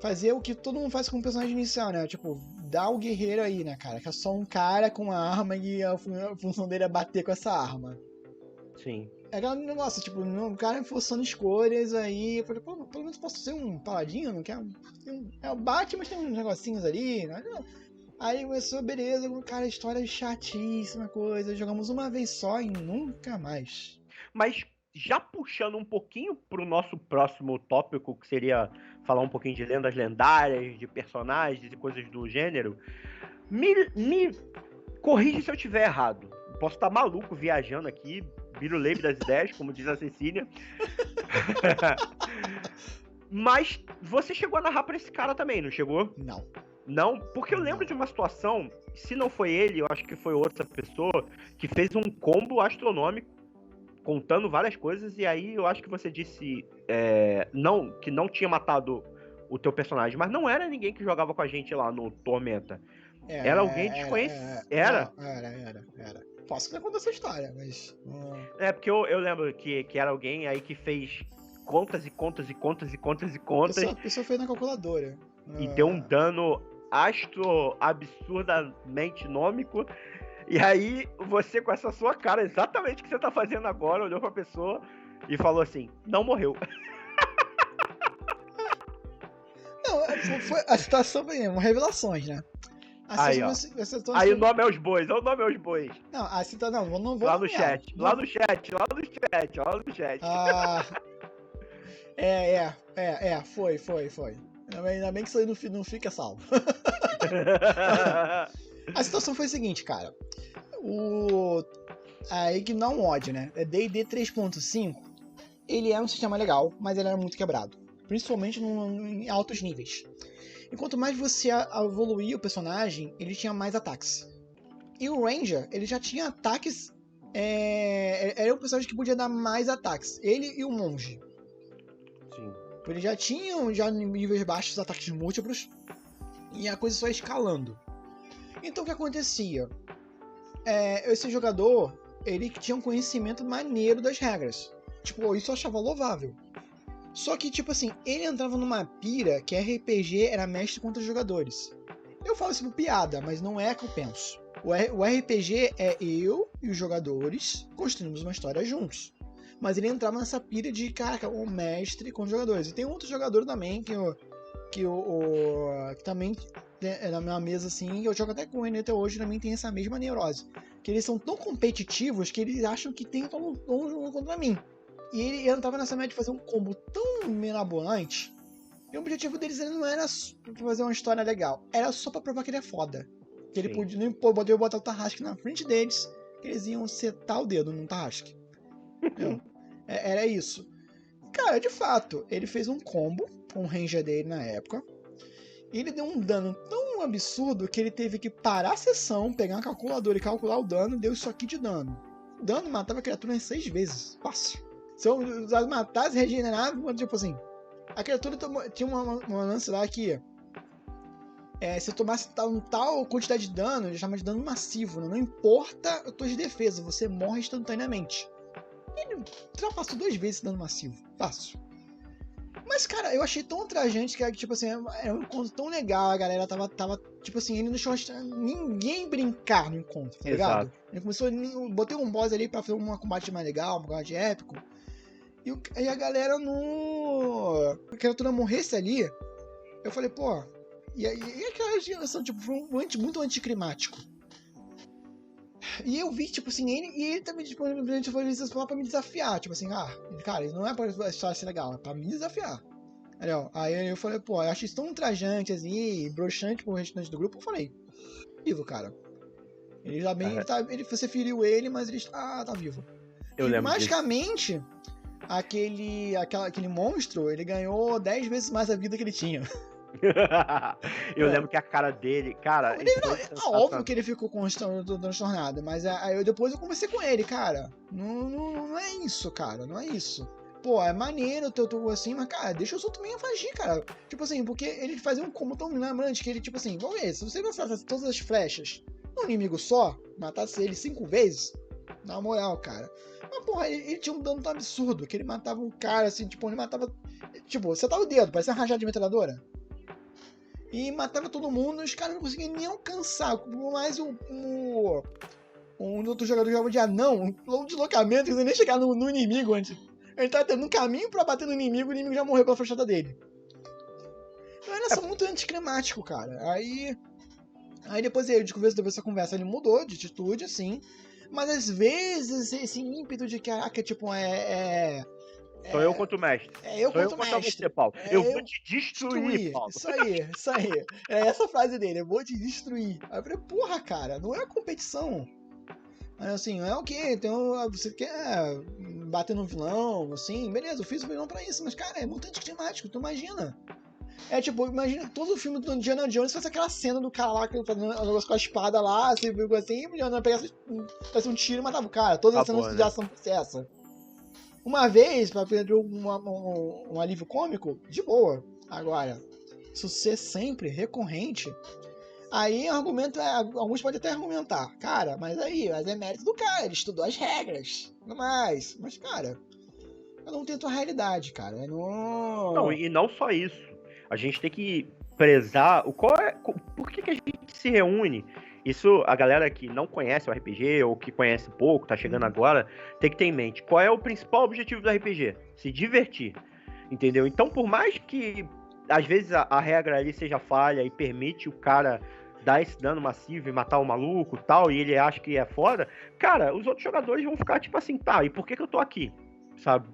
S1: fazer o que todo mundo faz com o personagem inicial, né? Tipo, dar o guerreiro aí, né, cara? Que é só um cara com uma arma e a função dele é bater com essa arma.
S2: Sim.
S1: É aquele negócio, tipo, o cara forçando escolhas aí. Eu falei, pô, pelo menos posso ser um paladino, não quer? É o Batman, mas tem uns negocinhos ali, né? Aí começou, beleza, cara, história chatíssima, coisa. Jogamos uma vez só e nunca mais.
S2: Mas já puxando um pouquinho pro nosso próximo tópico, que seria falar um pouquinho de lendas lendárias, de personagens e coisas do gênero, me corrige se eu estiver errado. Posso estar maluco viajando aqui, biruleibe das ideias, como diz a Cecília. Mas você chegou a narrar pra esse cara também, não chegou?
S1: Não.
S2: Não? Porque eu lembro de uma situação, se não foi ele, eu acho que foi outra pessoa, que fez um combo astronômico, contando várias coisas, e aí eu acho que você disse que não tinha matado o teu personagem, mas não era ninguém que jogava com a gente lá no Tormenta. Era alguém desconhecido. Era?
S1: Era. Posso contar essa história, mas...
S2: É, porque eu lembro que era alguém aí que fez contas e contas e contas e contas e contas.
S1: A pessoa fez na calculadora.
S2: E deu um dano absurdamente nômico. E aí, você com essa sua cara, exatamente o que você tá fazendo agora, olhou pra pessoa e falou assim, não morreu.
S1: Não, a situação foi uma revelações, né?
S2: Aí, ó. Aí o nome é os bois, olha o nome é os bois.
S1: Não, a situação, não vou
S2: lá no chat, lá no chat.
S1: Ah, foi. Ainda bem que isso aí não fica salvo. A situação foi a seguinte, cara. A Ignore Mod, né? É D&D 3.5. Ele é um sistema legal, mas ele era muito quebrado. Principalmente em altos níveis. E quanto mais você evoluía o personagem, ele tinha mais ataques. E o Ranger, ele já tinha ataques... era um personagem que podia dar mais ataques. Ele e o Monge.
S2: Sim.
S1: Eles já tinham em níveis baixos ataques múltiplos. E a coisa só ia escalando. Então o que acontecia? Esse jogador, ele tinha um conhecimento maneiro das regras. Tipo, isso eu achava louvável. Só que, tipo assim, ele entrava numa pira que RPG era mestre contra os jogadores. Eu falo isso por piada, mas não é que eu penso. O RPG é eu e os jogadores construímos uma história juntos. Mas ele entrava nessa pira de, caraca, o mestre contra os jogadores. E tem outro jogador também que também é na minha mesa, assim, eu jogo até com ele até hoje, também tem essa mesma neurose. Que eles são tão competitivos que eles acham que tem como jogar contra mim. E ele entrava nessa média de fazer um combo tão mirabolante. E o objetivo deles não era fazer uma história legal, era só pra provar que ele é foda. Que ele podia botar o Tarrasque na frente deles, que eles iam setar o dedo no Tarrasque. Era isso. Cara, de fato, ele fez um combo com o Ranger dele na época. E ele deu um dano tão absurdo que ele teve que parar a sessão, pegar uma calculadora e calcular o dano, deu isso aqui de dano. O dano matava a criatura em 6 vezes. Fácil. Se eu matasse, regenerava, tipo assim. A criatura tinha uma lance lá que se tomasse tal quantidade de dano, ele chama de dano massivo, né? Não importa as tuas defesas, você morre instantaneamente. Ele ultrapassou 2 vezes esse dano massivo. Fácil. Mas, cara, eu achei tão ultrajante que, tipo assim, era um encontro tão legal, a galera tava tipo assim, ele não deixou ninguém brincar no encontro, tá ligado?
S2: Exato.
S1: Ele começou, botei um boss ali pra fazer um combate mais legal, um combate épico, e a galera a criatura morresse ali, eu falei, pô, e aquela geração, tipo, foi muito anticlimático. E eu vi, tipo assim, ele também disponibilizou pra me desafiar. Tipo assim, cara, isso não é pra história ser legal, é pra me desafiar. Aí eu falei, pô, eu achei isso tão ultrajante, assim, broxante pro restante do grupo. Eu falei, vivo, cara. Ele já bem, você feriu ele, mas ele tá vivo.
S2: Eu lembro
S1: magicamente, aquele monstro, ele ganhou 10 vezes mais a vida que ele tinha.
S2: Eu lembro que a cara dele, cara,
S1: Não,
S2: isso
S1: não,
S2: foi
S1: é
S2: sensacional.
S1: óbvio que ele ficou transtornado, mas aí depois eu conversei com ele, cara. Não é isso, cara, não é isso. Pô, é maneiro teu assim, mas, cara, deixa os outros meio agir, cara. Tipo assim, porque ele fazia um combo tão lembrante que ele, tipo assim, vamos ver, se você lançasse todas as flechas num inimigo só, matasse ele 5 vezes, na moral, cara. Mas, porra, ele tinha um dano tão absurdo que ele matava um cara, assim, tipo, ele matava. Tipo, você tava o dedo, parecia uma rajada de metralhadora. E matava todo mundo, os caras não conseguiam nem alcançar. Por mais um outro jogador jogava de anão, um deslocamento, que você nem chegar no inimigo antes. Ele tava tendo um caminho pra bater no inimigo, o inimigo já morreu pela flechada dele. Então era só muito anticlimático, cara. Aí depois eu descobri depois dessa conversa, ele mudou de atitude, assim. Mas às vezes esse ímpeto de caraca, tipo,
S2: Sou eu contra o mestre.
S1: é eu
S2: Sou eu
S1: contra o
S2: contra
S1: mestre.
S2: você, Paulo. Eu
S1: É
S2: vou
S1: eu
S2: te destruir,
S1: destruir.
S2: Paulo.
S1: Isso aí, isso aí. É essa a frase dele, eu vou te destruir. Aí eu falei, porra, cara, não é competição. Aí assim, é o quê? Então, você quer bater no vilão, assim, beleza, eu fiz o vilão pra isso, mas, cara, é muito anticlimático, tu imagina. É tipo, imagina todo o filme do Indiana Jones faz aquela cena do cara lá fazendo um negócio com a espada lá, assim, viu assim, o Indiana pegasse um tiro e matava o cara. Todas as
S2: Acabou,
S1: cenas de
S2: né?
S1: ação fosse essa. Uma vez, pra ter um alívio cômico, de boa. Agora, isso ser sempre recorrente, aí argumento alguns podem até argumentar, cara, mas é mérito do cara, ele estudou as regras, não mais. Mas, cara, cada um tem a tua realidade, cara.
S2: Não, e não só isso. A gente tem que prezar por que a gente se reúne. Isso, a galera que não conhece o RPG ou que conhece pouco, tá chegando agora, tem que ter em mente. Qual é o principal objetivo do RPG? Se divertir. Entendeu? Então, por mais que às vezes a regra ali seja falha e permite o cara dar esse dano massivo e matar o maluco e tal, e ele acha que é foda, cara, os outros jogadores vão ficar tipo assim, tá, e por que eu tô aqui? Sabe?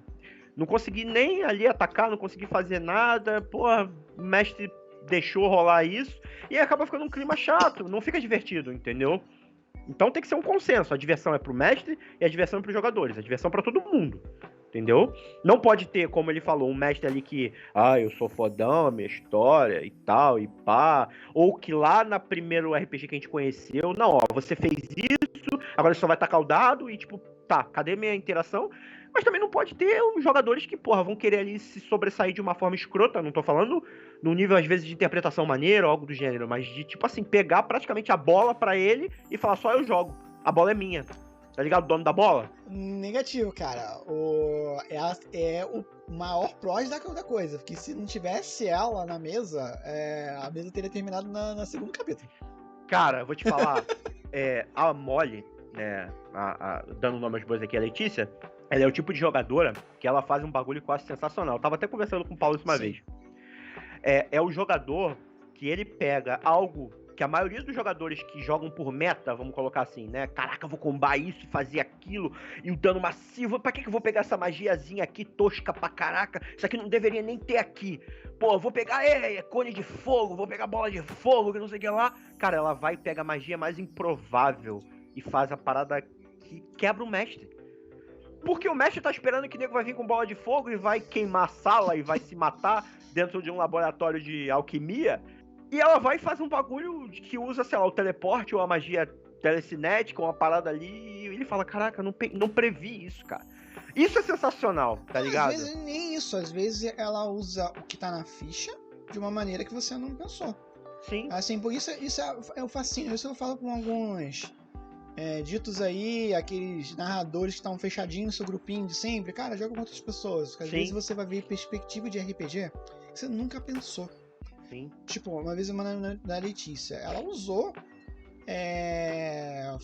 S2: Não consegui nem ali atacar, não consegui fazer nada. Porra, o mestre deixou rolar isso. E acaba ficando um clima chato, não fica divertido, entendeu? Então tem que ser um consenso. A diversão é pro mestre e a diversão é pros jogadores. A diversão é pra todo mundo. Entendeu? Não pode ter, como ele falou, um mestre ali que, eu sou fodão, minha história e tal, e pá. Ou que lá na primeiro RPG que a gente conheceu, não, ó, você fez isso, agora você só vai tacar o dado e tipo, tá, cadê minha interação? Mas também não pode ter uns jogadores que, porra, vão querer ali se sobressair de uma forma escrota, não tô falando no nível, às vezes, de interpretação maneira ou algo do gênero, mas de, tipo assim, pegar praticamente a bola pra ele e falar, só eu jogo, a bola é minha. Tá ligado? O dono da bola?
S1: Negativo, cara. É o maior prós da coisa. Porque se não tivesse ela na mesa, a mesa teria terminado na segundo capítulo.
S2: Cara, eu vou te falar. A Molly, né? Dando nome aos bois aqui, a Letícia, ela é o tipo de jogadora que ela faz um bagulho quase sensacional. Eu tava até conversando com o Paulo isso uma vez. É o jogador que ele pega algo que a maioria dos jogadores que jogam por meta, vamos colocar assim, né? Caraca, eu vou combar isso e fazer aquilo, e o dano massivo, pra que eu vou pegar essa magiazinha aqui, tosca pra caraca? Isso aqui não deveria nem ter aqui. Pô, vou pegar cone de fogo, vou pegar bola de fogo, que não sei o que lá. Cara, ela vai e pega a magia mais improvável e faz a parada que quebra o mestre. Porque o mestre tá esperando que o nego vai vir com bola de fogo e vai queimar a sala e vai se matar dentro de um laboratório de alquimia. E ela vai e faz um bagulho que usa, sei lá, o teleporte ou a magia telecinética, uma parada ali, e ele fala, caraca, não previ isso, cara. Isso é sensacional, tá ligado?
S1: Às vezes nem isso, às vezes ela usa o que tá na ficha de uma maneira que você não pensou.
S2: Sim.
S1: Assim, por isso é o fascínio, isso eu falo com alguns ditos aí, aqueles narradores que estão fechadinhos no seu grupinho de sempre, cara, joga com outras pessoas, porque às vezes você vai ver perspectiva de RPG que você nunca pensou.
S2: Sim.
S1: Tipo, uma vez da Letícia, ela usou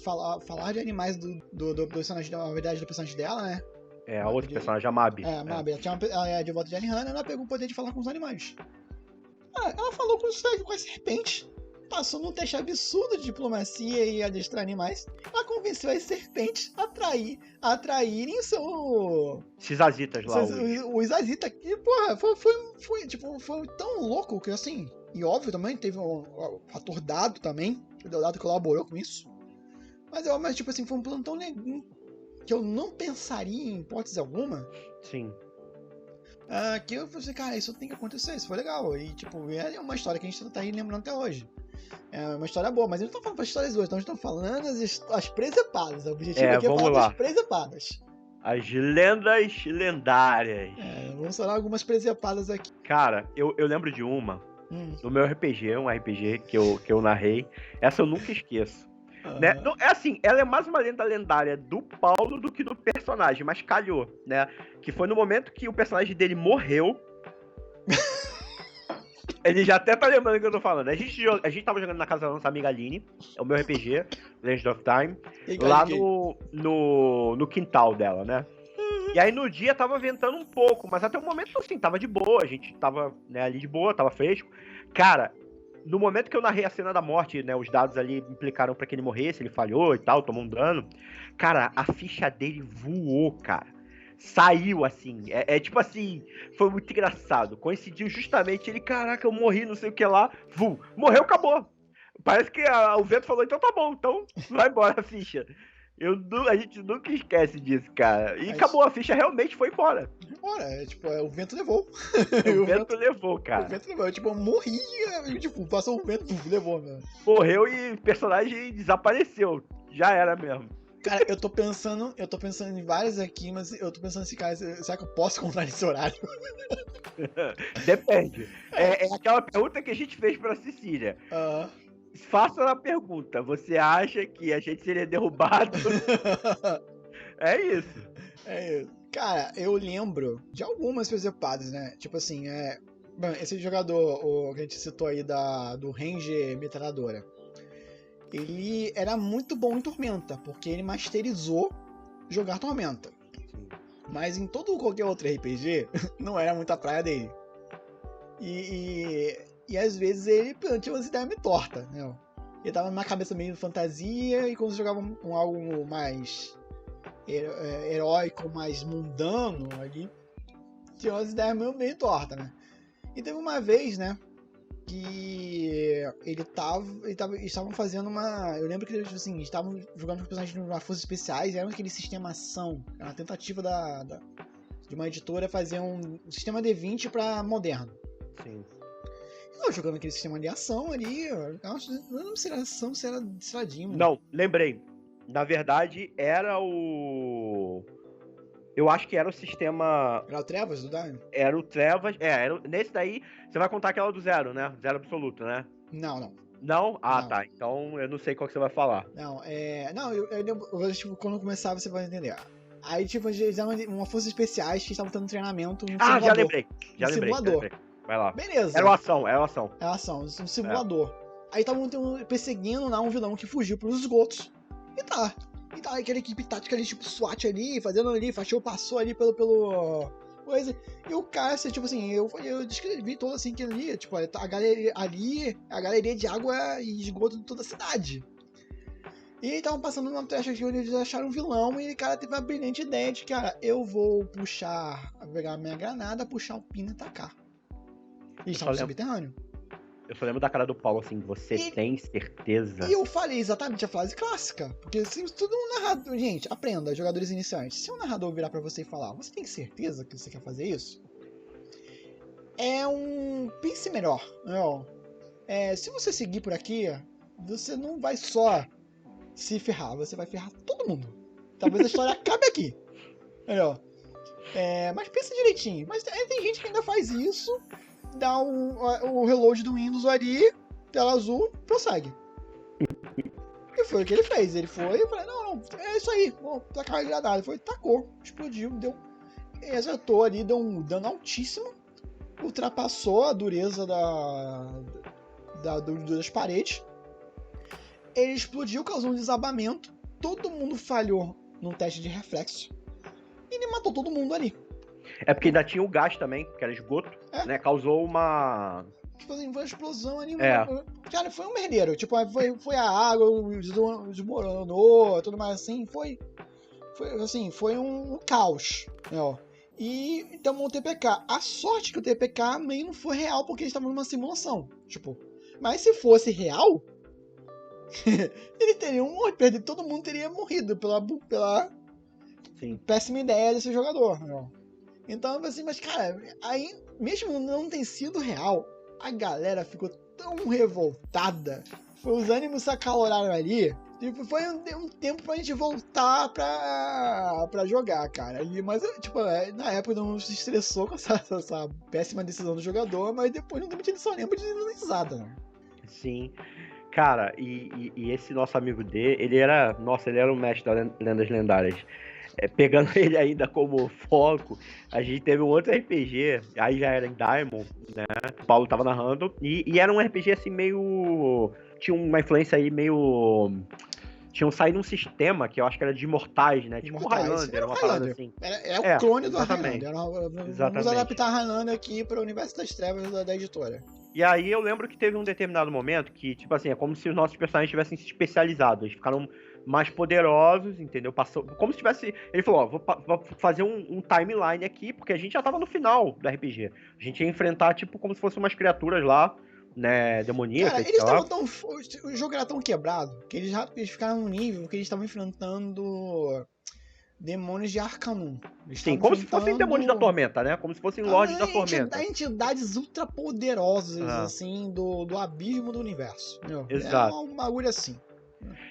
S1: falar de animais do personagem, na verdade, do personagem dela, né?
S2: A outra personagem, a Mabi.
S1: A Mabi, ela é de volta de Alihanna, ela pegou o poder de falar com os animais. Ela falou com as serpentes. Passou num teste absurdo de diplomacia e adestrar animais. Ela convenceu as serpentes a atraírem
S2: esses azitas lá.
S1: Os azitas. E, porra, foi tão louco que, assim... E óbvio também, teve um fator dado também. O dado colaborou com isso. Mas tipo assim, foi um plano tão legal que eu não pensaria em hipótese alguma.
S2: Sim.
S1: Que eu falei assim, cara, isso tem que acontecer, isso foi legal. E, tipo, é uma história que a gente tá aí lembrando até hoje. É uma história boa, mas eu não tô falando das histórias hoje, então a gente tá falando as presepadas. O objetivo aqui é
S2: Vamos
S1: falar
S2: lá.
S1: das presepadas.
S2: As lendas lendárias.
S1: Vamos falar algumas presepadas aqui.
S2: Cara, eu lembro de uma, no meu RPG, um RPG que eu narrei. Essa eu nunca esqueço. Né? Não, é assim, ela é mais uma lenda lendária do Paulo do que do personagem, mas calhou, né? Que foi no momento que o personagem dele morreu. Ele já até tá lembrando do que eu tô falando. A gente tava jogando na casa da nossa amiga Aline, é o meu RPG, Legend of Time, lá no quintal dela, né? E aí no dia tava ventando um pouco, mas até o momento assim, tava de boa, a gente tava, né, ali de boa, tava fresco. Cara, no momento que eu narrei a cena da morte, né, os dados ali implicaram pra que ele morresse, ele falhou e tal, tomou um dano. Cara, a ficha dele voou, cara. Saiu assim, tipo assim, foi muito engraçado. Coincidiu justamente ele, caraca, eu morri, não sei o que lá, morreu, acabou. Parece que o vento falou, então tá bom, então vai embora a ficha. A gente nunca esquece disso, cara. E acabou, a ficha realmente foi embora.
S1: O vento levou.
S2: O vento levou, cara.
S1: O vento levou. Eu morri, passou o vento, levou, né?
S2: Morreu e o personagem desapareceu. Já era mesmo.
S1: Cara, eu tô pensando em várias aqui, mas eu tô pensando assim, cara, será que eu posso contar nesse horário?
S2: Depende. É aquela pergunta que a gente fez pra Cecília. Faça a pergunta. Você acha que a gente seria derrubado? É isso.
S1: Cara, eu lembro de algumas presepadas, né? Tipo assim, bom, esse jogador, o que a gente citou aí do Ranger Metralhadora, ele era muito bom em Tormenta, porque ele masterizou jogar Tormenta. Mas em qualquer outro RPG, não era muita praia dele. E às vezes ele tinha umas ideias meio tortas, né? Ele tava numa cabeça meio fantasia, e quando você jogava algo mais heróico, mais mundano ali, tinha umas ideias meio tortas, né? E teve uma vez, né, que eles estavam fazendo uma... Eu lembro que eles, assim, estavam jogando com personagens de Forças Especiais, era aquele sistema ação, era uma tentativa de uma editora fazer um sistema D20 pra moderno.
S2: Sim.
S1: Eu jogando aquele sistema de ação ali, eu não lembro se era ação, se era Stradimo.
S2: Não, lembrei. Na verdade, era o... Eu acho que era o sistema...
S1: Era o Trevas do Daimon?
S2: Era o Trevas. Nesse daí, você vai contar aquela do zero, né? Zero absoluto, né?
S1: Não.
S2: Não? Ah,
S1: Não.
S2: tá. Então eu não sei qual que você vai falar.
S1: Não, tipo, quando começar você vai entender. Aí, tipo, eles eram uma forças especiais que estavam tendo treinamento no simulador.
S2: Já lembrei.
S1: Simulador.
S2: Vai lá.
S1: Beleza.
S2: Era uma ação.
S1: Era ação, um simulador. Aí estavam perseguindo lá um vilão que fugiu pelos esgotos. E tá aquela equipe tática ali, tipo SWAT ali, fazendo ali, passou ali pelo coisa. E o cara, tipo assim, eu descrevi todo assim que ali, tipo, a galeria de água e esgoto de toda a cidade. E estavam passando numa trecha aqui onde eles acharam um vilão e o cara teve uma brilhante ideia de que, cara, eu vou pegar minha granada, puxar o pino e tacar. E eles estavam no subterrâneo.
S2: Eu só lembro da cara do Paulo assim, você tem certeza?
S1: E eu falei exatamente a frase clássica. Porque se tudo um narrador... Gente, aprenda, jogadores iniciantes. Se um narrador virar pra você e falar, você tem certeza que você quer fazer isso? Pense melhor. Se você seguir por aqui, você não vai só se ferrar, você vai ferrar todo mundo. Talvez a história acabe aqui. Mas pensa direitinho. Mas tem gente que ainda faz isso, dá o reload do Windows ali, tela azul, prossegue. E foi o que ele fez. Ele foi, eu falei, não, é isso aí, vou tacar a granada. Ele foi, tacou, explodiu, acertou ali, deu um dano altíssimo, ultrapassou a dureza das paredes. Ele explodiu, causou um desabamento, todo mundo falhou no teste de reflexo, e ele matou todo mundo ali.
S2: É porque ainda tinha o gás também, que era esgoto, né? Causou uma...
S1: Tipo assim, foi uma explosão ali. Cara, foi um merdeiro. Tipo, foi a água, desmoronou, tudo mais assim. Foi um caos. E tomou um TPK. A sorte que o TPK meio não foi real, porque eles estavam numa simulação. Tipo, mas se fosse real, eles teriam perdido. Todo mundo teria morrido pela
S2: Sim.
S1: péssima ideia desse jogador. Então, assim, mas, cara, aí, mesmo não ter sido real, a galera ficou tão revoltada. Os ânimos se acaloraram ali. Tipo, foi um tempo pra gente voltar pra jogar, cara. Mas, tipo, na época não se estressou com essa péssima decisão do jogador, mas depois não a gente só lembra de risada, né?
S2: Sim. Cara, e esse nosso amigo D, ele era um mestre das lendas lendárias. Pegando ele ainda como foco, a gente teve um outro RPG, aí já era em Diamond, né? O Paulo tava narrando, e era um RPG assim meio. Tinha uma influência aí meio. Tinham saído um sistema que eu acho que era de imortais, né? Tipo o Highlander, uma parada assim.
S1: É o clone do
S2: exatamente.
S1: Highlander. Vamos adaptar Highlander aqui para o Universo das Trevas da editora.
S2: E aí eu lembro que teve um determinado momento que, tipo assim, é como se os nossos personagens tivessem se especializado. Eles ficaram mais poderosos, entendeu? Passou, como se tivesse... Ele falou, ó, vou fazer um timeline aqui, porque a gente já tava no final do RPG. A gente ia enfrentar, tipo, como se fossem umas criaturas lá, né, demoníacas.
S1: Cara, eles estavam tão... O jogo era tão quebrado que eles ficaram num nível que eles estavam enfrentando demônios de Arcanum.
S2: Sim, como se fossem demônios da tormenta, né? Como se fossem lords da tormenta.
S1: Entidades ultra poderosas, assim, do abismo do universo. Meu.
S2: Exato.
S1: É um bagulho assim.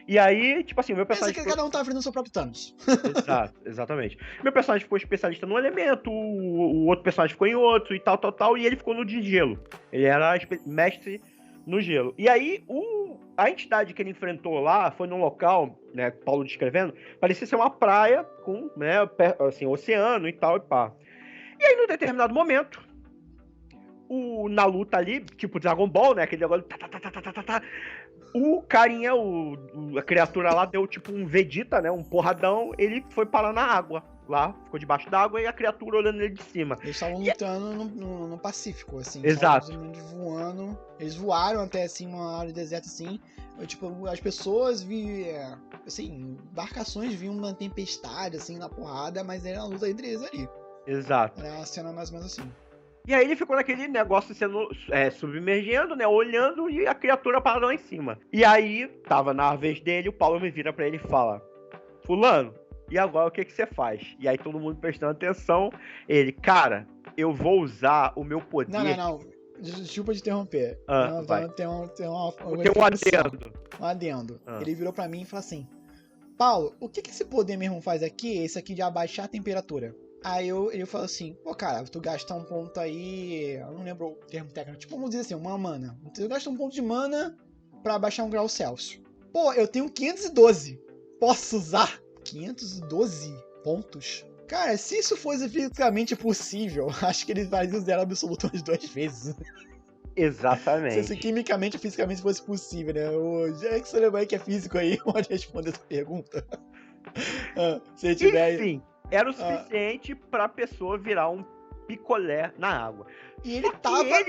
S2: E aí, tipo assim, o meu personagem...
S1: Pensa que cada um tá enfrentando o seu próprio Thanos.
S2: Exato, exatamente. Meu personagem ficou especialista num elemento, o outro personagem ficou em outro e tal, e ele ficou no de gelo. Ele era mestre no gelo. E aí, a entidade que ele enfrentou lá foi num local, né, Paulo descrevendo, parecia ser uma praia com, né, assim, oceano e tal, e pá. E aí, num determinado momento, na luta ali, tipo Dragon Ball, né, aquele negócio... O carinha, a criatura lá deu tipo um Vegeta, né? Um porradão. Ele foi parar na água lá, ficou debaixo d'água e a criatura olhando ele de cima.
S1: Eles estavam lutando no Pacífico, assim.
S2: Exato.
S1: Voando. Eles voaram até assim, uma área deserta assim. Tipo, as pessoas assim, embarcações viam uma tempestade assim na porrada, mas era uma luta entre eles ali.
S2: Exato.
S1: Era uma cena mais ou menos assim.
S2: E aí ele ficou naquele negócio sendo submergendo, né? Olhando e a criatura parada lá em cima. E aí, tava na vez dele, o Paulo me vira pra ele e fala: Fulano, e agora o que você faz? E aí todo mundo prestando atenção. Ele, cara, eu vou usar o meu poder.
S1: Não. Desculpa te interromper.
S2: Vai.
S1: Tem um
S2: adendo.
S1: Um adendo. Ele virou pra mim e falou assim: Paulo, o que esse poder mesmo faz aqui? Esse aqui de abaixar a temperatura. Aí ele falou assim, pô, cara, tu gasta um ponto aí, eu não lembro o termo técnico, tipo, vamos dizer assim, uma mana. Tu gasta um ponto de mana pra baixar um grau Celsius. Pô, eu tenho 512. Posso usar 512 pontos? Cara, se isso fosse fisicamente possível, acho que ele fazia o zero absoluto umas 2 vezes.
S2: Exatamente.
S1: Se isso quimicamente e fisicamente fosse possível, né? O Jack Sullivan, que é físico aí, pode responder essa pergunta. Se tiver...
S2: Enfim. Era o suficiente pra pessoa virar um picolé na água.
S1: E ele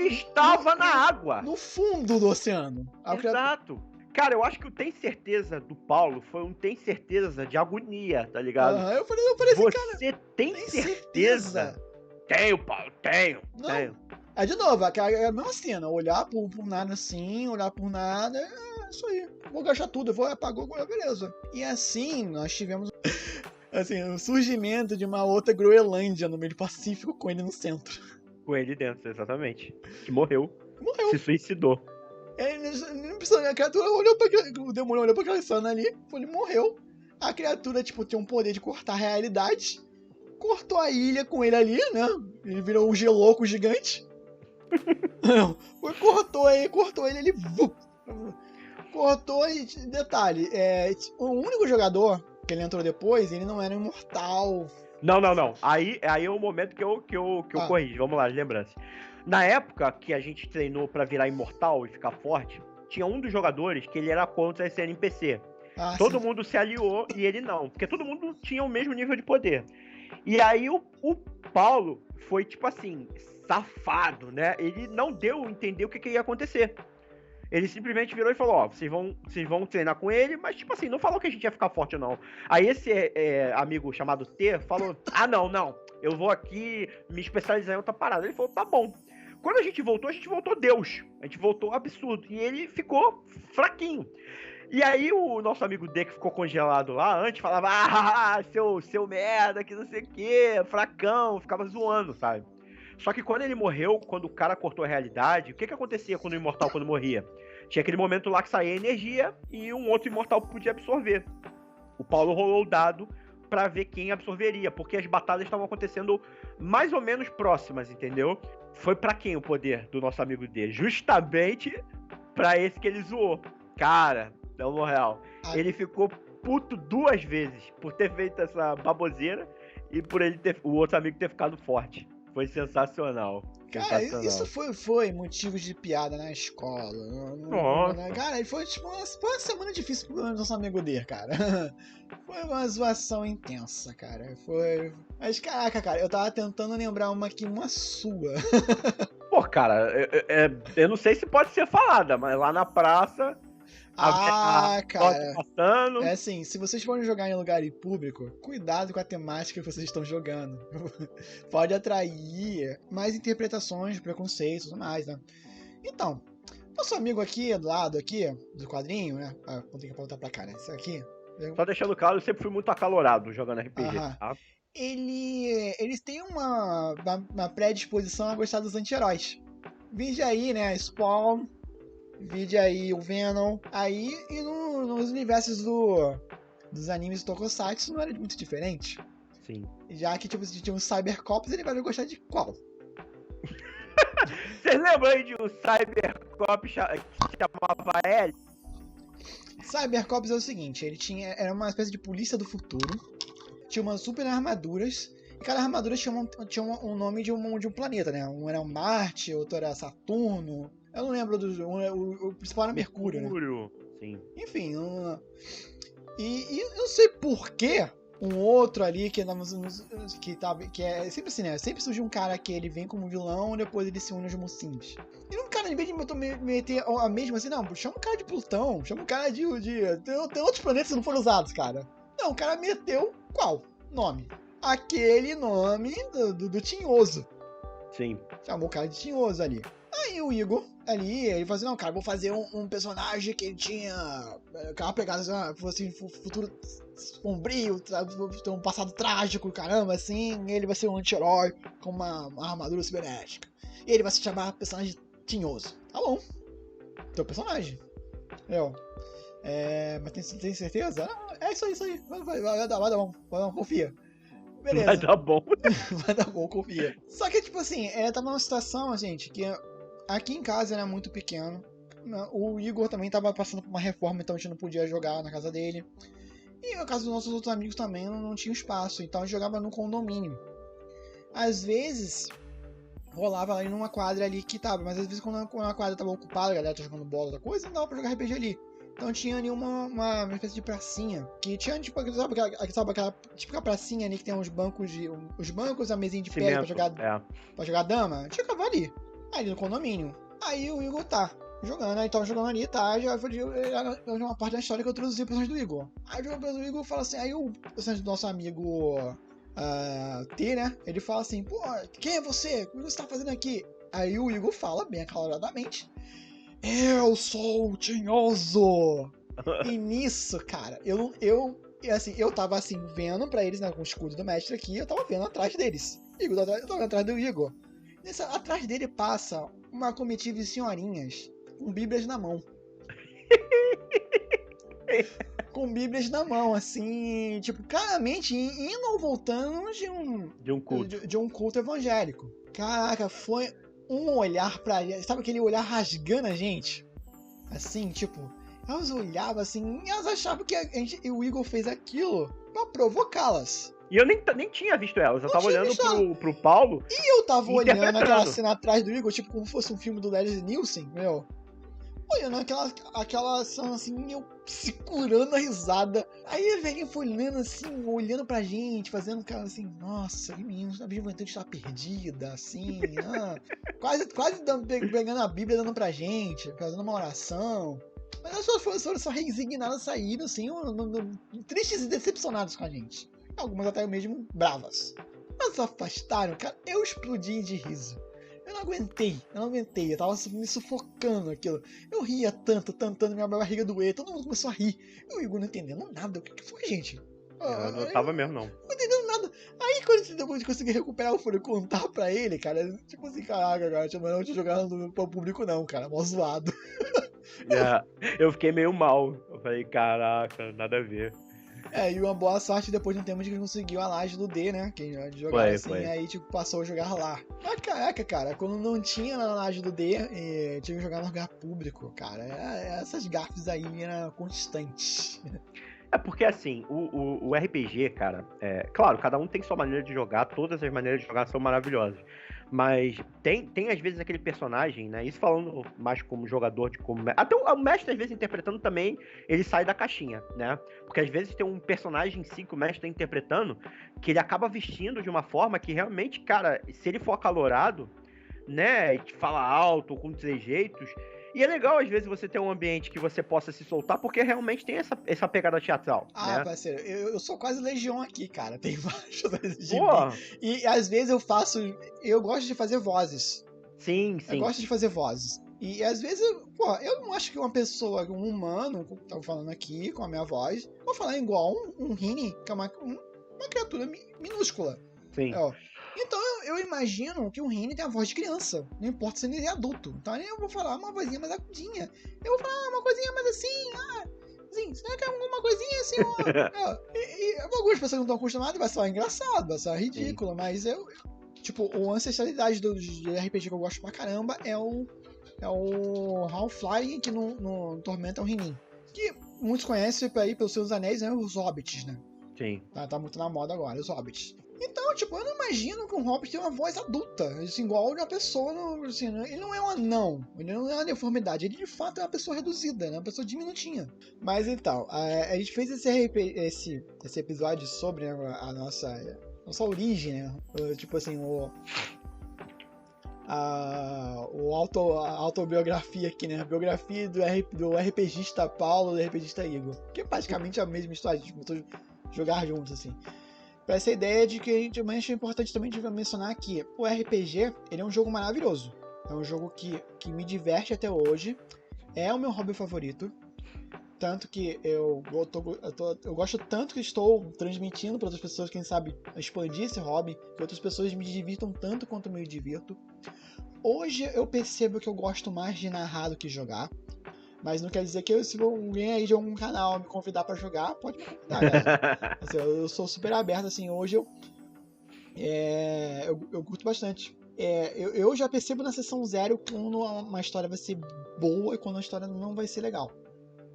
S1: estava
S2: na água.
S1: No fundo do oceano.
S2: Exato. Cara, eu acho que o tem certeza do Paulo foi um tem certeza de agonia, tá ligado?
S1: Eu falei assim, cara...
S2: Você tem certeza? Tenho, Paulo, tenho.
S1: É de novo, é a mesma cena. Olhar por nada assim, olhar por nada... É isso aí. Vou gastar tudo, eu vou apagar, beleza. E assim, nós tivemos... Assim, o surgimento de uma outra Groenlândia no meio do Pacífico com ele no centro.
S2: Com ele dentro, exatamente. Que morreu. Se suicidou.
S1: A criatura olhou pra o demônio olhou pra aquela cena ali, ele morreu. A criatura, tipo, tem um poder de cortar a realidade. Cortou a ilha com ele ali, né? Ele virou um geloco gigante. Cortou ele, cortou e, detalhe, o único jogador que ele entrou depois, ele não era imortal.
S2: Não. Aí é o momento que eu corrijo. Vamos lá, lembrança. Na época que a gente treinou pra virar imortal e ficar forte, tinha um dos jogadores que ele era contra esse NPC. Todo mundo se aliou e ele não, porque todo mundo tinha o mesmo nível de poder. E aí o Paulo foi, tipo assim, safado, né? Ele não deu a entender o que ia acontecer. Ele simplesmente virou e falou, ó, vocês vão treinar com ele, mas tipo assim, não falou que a gente ia ficar forte ou não. Aí esse amigo chamado T falou, não, eu vou aqui me especializar em outra parada. Ele falou, tá bom. Quando a gente voltou Deus. A gente voltou absurdo. E ele ficou fraquinho. E aí o nosso amigo D que ficou congelado lá antes falava, seu merda, que não sei o que, fracão, ficava zoando, sabe? Só que quando ele morreu, quando o cara cortou a realidade, o que acontecia quando o imortal quando morria? Tinha aquele momento lá que saía energia e um outro imortal podia absorver. O Paulo rolou o dado pra ver quem absorveria, porque as batalhas estavam acontecendo mais ou menos próximas, entendeu? Foi pra quem o poder do nosso amigo D? Justamente pra esse que ele zoou. Cara, não real. Ele ficou puto 2 vezes por ter feito essa baboseira e por ele ter, o outro amigo ter ficado forte. Foi sensacional.
S1: Cara, isso foi motivo de piada na escola.
S2: Nossa.
S1: Cara, foi tipo foi uma semana difícil pro nosso amigo D, cara. Foi uma zoação intensa, cara. Foi. Mas caraca, cara, eu tava tentando lembrar uma sua.
S2: Pô, cara, eu não sei se pode ser falada, mas lá na praça.
S1: Cara.
S2: Passando.
S1: É assim, se vocês forem jogar em lugar público, cuidado com a temática que vocês estão jogando. Pode atrair mais interpretações, preconceitos e tudo mais, né? Então, nosso amigo aqui, do lado aqui, do quadrinho, né? Vou ter que apontar pra cá, né? Esse aqui.
S2: Só deixando claro, eu sempre fui muito acalorado jogando RPG, tá?
S1: Eles têm uma predisposição a gostar dos anti-heróis. Vide aí, né? Spawn, vide aí o Venom. Aí, e nos universos dos animes Tokusatsu não era muito diferente.
S2: Sim.
S1: Já que, tipo, se tinha um Cybercops, ele vai gostar de qual?
S2: Vocês lembram aí de um Cybercop que chamava L?
S1: Cybercops é o seguinte, era uma espécie de polícia do futuro, tinha umas super armaduras, e cada armadura tinha um nome de um planeta, né? Um era Marte, outro era Saturno, eu não lembro, o principal era Mercúrio, né?
S2: Sim.
S1: Enfim, e eu não sei porquê, um outro ali que é sempre assim, né? Sempre surge um cara que ele vem como vilão, depois ele se une aos mocinhos. E um cara, em vez de meter a mesma assim, não, chama um cara de Plutão, chama um cara de tem outros planetas que não foram usados, cara. Não, o cara meteu qual nome? Aquele nome do Tinhoso.
S2: Sim.
S1: Chamou o cara de Tinhoso ali. Aí o Igor, ali, ele falou assim, não, cara, vou fazer um personagem que ele tinha aquela pegada, assim, futuro sombrio, tem um passado trágico, caramba, assim, ele vai ser um anti-herói com uma armadura cibernética. E ele vai se chamar personagem Tinhoso. Tá bom. Teu personagem. Mas tem certeza? É isso aí. Vai dar bom. Confia. Beleza.
S2: Vai dar bom.
S1: Vai dar bom, confia. Só que, tipo assim, tava numa situação, gente, que aqui em casa era muito pequeno. O Igor também tava passando por uma reforma, então a gente não podia jogar na casa dele. E no caso dos nossos outros amigos também não tinha espaço, então a gente jogava no condomínio. Às vezes rolava ali numa quadra ali que tava, mas às vezes quando a quadra tava ocupada, a galera tá jogando bola, outra coisa, não dava pra jogar RPG ali. Então tinha ali uma espécie de pracinha, que tinha, tipo, sabe aquela típica pracinha ali que tem os bancos, a mesinha de pé pra jogar dama? Tinha que acabar ali no condomínio. Aí o Igor tá jogando, aí tava jogando ali, tá, já foi uma parte da história que eu introduzi o personagem do Igor. Aí o personagem do Igor fala assim, aí o personagem do nosso amigo T, né, ele fala assim, pô, quem é você? O que você tá fazendo aqui? Aí o Igor fala, bem acaloradamente, eu sou o Tinhoso! E nisso, cara, eu tava assim, vendo pra eles, né, com o escudo do mestre aqui, eu tava vendo atrás deles. Eu tava vendo atrás do Igor. Atrás dele passa uma comitiva de senhorinhas com bíblias na mão. Com bíblias na mão, assim, tipo, claramente indo ou voltando de um culto evangélico. Caraca, foi um olhar pra ele, sabe aquele olhar rasgando a gente? Assim, tipo, elas olhavam assim e elas achavam que o Igor fez aquilo pra provocá-las.
S2: E eu nem tinha visto elas, eu tava olhando pro Paulo.
S1: E eu tava olhando aquela cena atrás do Igor, tipo como fosse um filme do Leslie Nielsen, olhando aquela cena assim, eu segurando a risada. Aí a velhinha foi olhando assim, olhando pra gente, fazendo cara assim, nossa, que menino, a juventude está perdida, assim, quase pegando a Bíblia dando pra gente, fazendo uma oração. Mas as pessoas foram só resignadas, saíram assim, tristes e decepcionadas com a gente. Algumas até mesmo bravas. Mas afastaram, cara, eu explodi de riso. Eu não aguentei, eu tava me sufocando aquilo. Eu ria tanto, minha barriga doía, todo mundo começou a rir. E o Igor não entendendo nada, o que foi, gente?
S2: Eu não tava mesmo, não.
S1: Não entendendo nada. Aí quando depois de conseguir recuperar, eu fui contar pra ele, cara, tipo assim, caraca, cara, eu não tinha jogado no público não, cara, mó zoado.
S2: Eu fiquei meio mal. Eu falei, caraca, nada a ver.
S1: E uma boa sorte depois de um tempo de que conseguiu a laje do D, né? Quem jogava assim,
S2: foi.
S1: aí tipo, passou a jogar lá. Mas caraca, cara, quando não tinha na laje do D, tinha que jogar no lugar público, cara. Essas gafes aí eram constantes.
S2: É porque assim, o RPG, cara, claro, cada um tem sua maneira de jogar, todas as maneiras de jogar são maravilhosas. Mas tem às vezes aquele personagem, né? Isso falando mais como jogador de como. Até o mestre, às vezes, interpretando também, ele sai da caixinha, né? Porque às vezes tem um personagem em si que o mestre tá interpretando, que ele acaba vestindo de uma forma que realmente, cara, se ele for acalorado, né? E te fala alto, com trejeitos. E é legal, às vezes, você ter um ambiente que você possa se soltar, porque realmente tem essa pegada teatral.
S1: Ah,
S2: né?
S1: parceiro, eu sou quase legião aqui, cara. Tem vários de
S2: Pô!
S1: mim. E às vezes eu gosto de fazer vozes.
S2: Sim.
S1: Eu gosto de fazer vozes. E às vezes, eu não acho que uma pessoa, um humano, que tá falando aqui com a minha voz, vou falar igual um Rini, que é uma criatura minúscula.
S2: Sim.
S1: Então eu imagino que o Rini tem a voz de criança, não importa se ele é adulto. Então eu vou falar uma vozinha mais agudinha. Eu vou falar uma coisinha mais assim, assim, será que é alguma coisinha assim, e algumas pessoas não estão acostumadas, vai ser engraçado, vai ser ridículo, sim. Mas tipo, a ancestralidade de RPG que eu gosto pra caramba é o Half-Life que no Tormenta é o Rinin. Que muitos conhecem aí pelos seus anéis, né? Os Hobbits, né?
S2: Sim.
S1: Tá muito na moda agora, os Hobbits. Então, tipo, eu não imagino que um Hobbit tenha uma voz adulta, assim, igual de uma pessoa, assim, ele não é um anão, ele não é uma deformidade, ele de fato é uma pessoa reduzida, né? Uma pessoa diminutinha. Mas então, a gente fez esse episódio sobre, né, a nossa origem, né? Tipo assim, a autobiografia aqui, né? A biografia do RPGista Paulo e do RPGista Igor. Que é praticamente a mesma história, tipo, jogar juntos, assim. Pra essa ideia de que a gente é importante também de mencionar que o RPG, ele é um jogo maravilhoso. É um jogo que me diverte até hoje. É o meu hobby favorito. Tanto que eu gosto tanto que estou transmitindo para outras pessoas, quem sabe, expandir esse hobby, que outras pessoas me divirtam tanto quanto eu me divirto. Hoje eu percebo que eu gosto mais de narrar do que jogar. Mas não quer dizer que se alguém aí de algum canal me convidar pra jogar, pode me convidar, cara. Assim, eu sou super aberto, assim, hoje eu curto bastante. Eu já percebo na sessão zero quando uma história vai ser boa e quando a história não vai ser legal.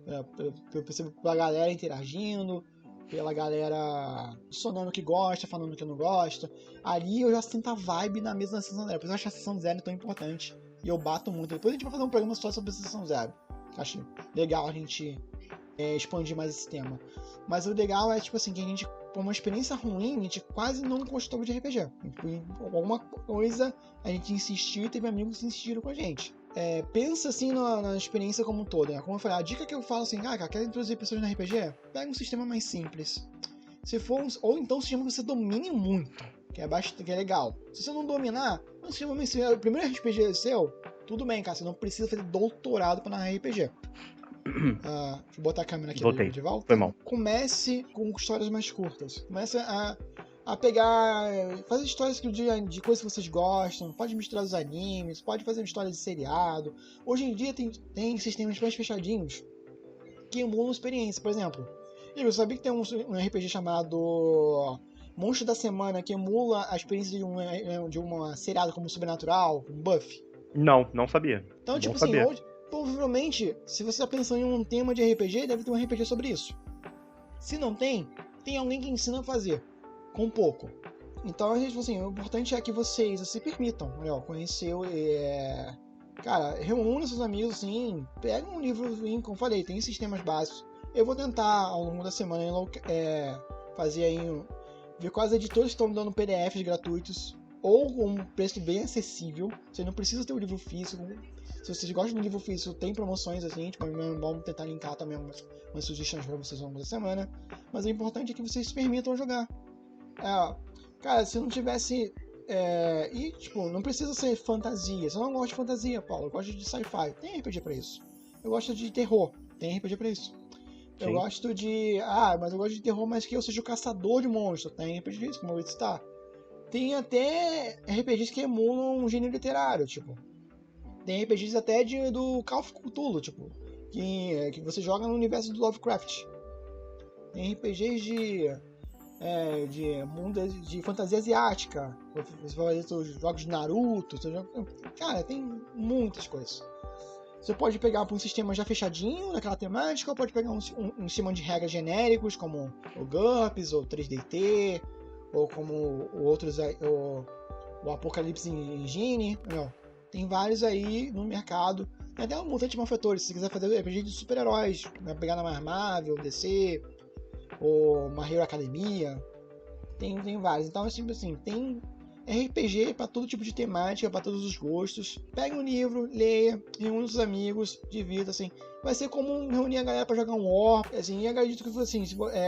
S1: Eu percebo pela galera interagindo, pela galera sonando que gosta, falando que não gosta. Ali eu já sinto a vibe na mesma sessão zero. Por isso eu acho a sessão zero tão importante. E eu bato muito. Depois a gente vai fazer um programa só sobre a sessão zero. Acho legal a gente expandir mais esse tema. Mas o legal é, tipo assim, que a gente, por uma experiência ruim, a gente quase não gostou de RPG. Alguma coisa a gente insistiu e teve amigos que insistiram com a gente. Pensa assim na experiência como um todo, né? Como eu falei, a dica que eu falo assim, quer introduzir pessoas no RPG? Pega um sistema mais simples. Ou então um sistema que você domine muito, que é legal. Se você não dominar, um sistema mais simples. O primeiro RPG seu, tudo bem, cara, você não precisa fazer doutorado para narrar RPG. Deixa eu botar a câmera aqui de volta.
S2: Foi mal.
S1: Comece com histórias mais curtas. Comece a pegar, fazer histórias de coisas que vocês gostam, pode misturar os animes, pode fazer histórias de seriado. Hoje em dia tem sistemas mais fechadinhos que emulam a experiência. Por exemplo, eu sabia que tem um RPG chamado Monstro da Semana que emula a experiência de uma seriado como Sobrenatural, como Buffy.
S2: Não sabia.
S1: Então,
S2: Bom
S1: tipo
S2: saber.
S1: assim, hoje, provavelmente, se você está pensando em um tema de RPG, deve ter um RPG sobre isso. Se não tem alguém que ensina a fazer, com pouco. Então, a gente, assim, o importante é que vocês se permitam, conhecer, cara, reúna seus amigos, assim, pega um livrozinho, como eu falei, tem sistemas básicos. Eu vou tentar, ao longo da semana, fazer aí, ver quais editores estão dando PDFs gratuitos, ou com um preço bem acessível. Você não precisa ter o livro físico. Se vocês gostam do livro físico, tem promoções assim, tipo, vamos tentar linkar também umas sugestões para vocês ao longo da semana. Mas o importante é que vocês se permitam jogar. Cara, se não tivesse E, tipo, não precisa ser fantasia. Você não gosta de fantasia, Paulo. Eu gosto de sci-fi. Tem RPG pra isso. Eu gosto de terror. Tem RPG pra isso. Eu
S2: Sim.
S1: gosto de... mas eu gosto de terror, mas que eu seja o caçador de monstros. Tem RPG disso, como eu vou citar. Tem até RPGs que emulam um gênero literário, tipo. Tem RPGs até do Call of Cthulhu, tipo. Que você joga no universo do Lovecraft. Tem RPGs de mundo de fantasia asiática. Você vai fazer os jogos de Naruto. Cara, tem muitas coisas. Você pode pegar um sistema já fechadinho naquela temática, ou pode pegar um sistema de regras genéricos, como o GURPS, ou 3DT, ou como o Apocalipse Engine. Não. Tem vários aí no mercado. Tem até um Mutante Malfeitores, se você quiser fazer RPG de super-heróis, vai pegar na Marvel, DC, ou My Hero Academia. Tem vários. Então é sempre assim, tem RPG para todo tipo de temática, para todos os gostos. Pegue um livro, leia, reúne os amigos, divida, assim. Vai ser como reunir a galera para jogar um War, assim, e acredito que assim,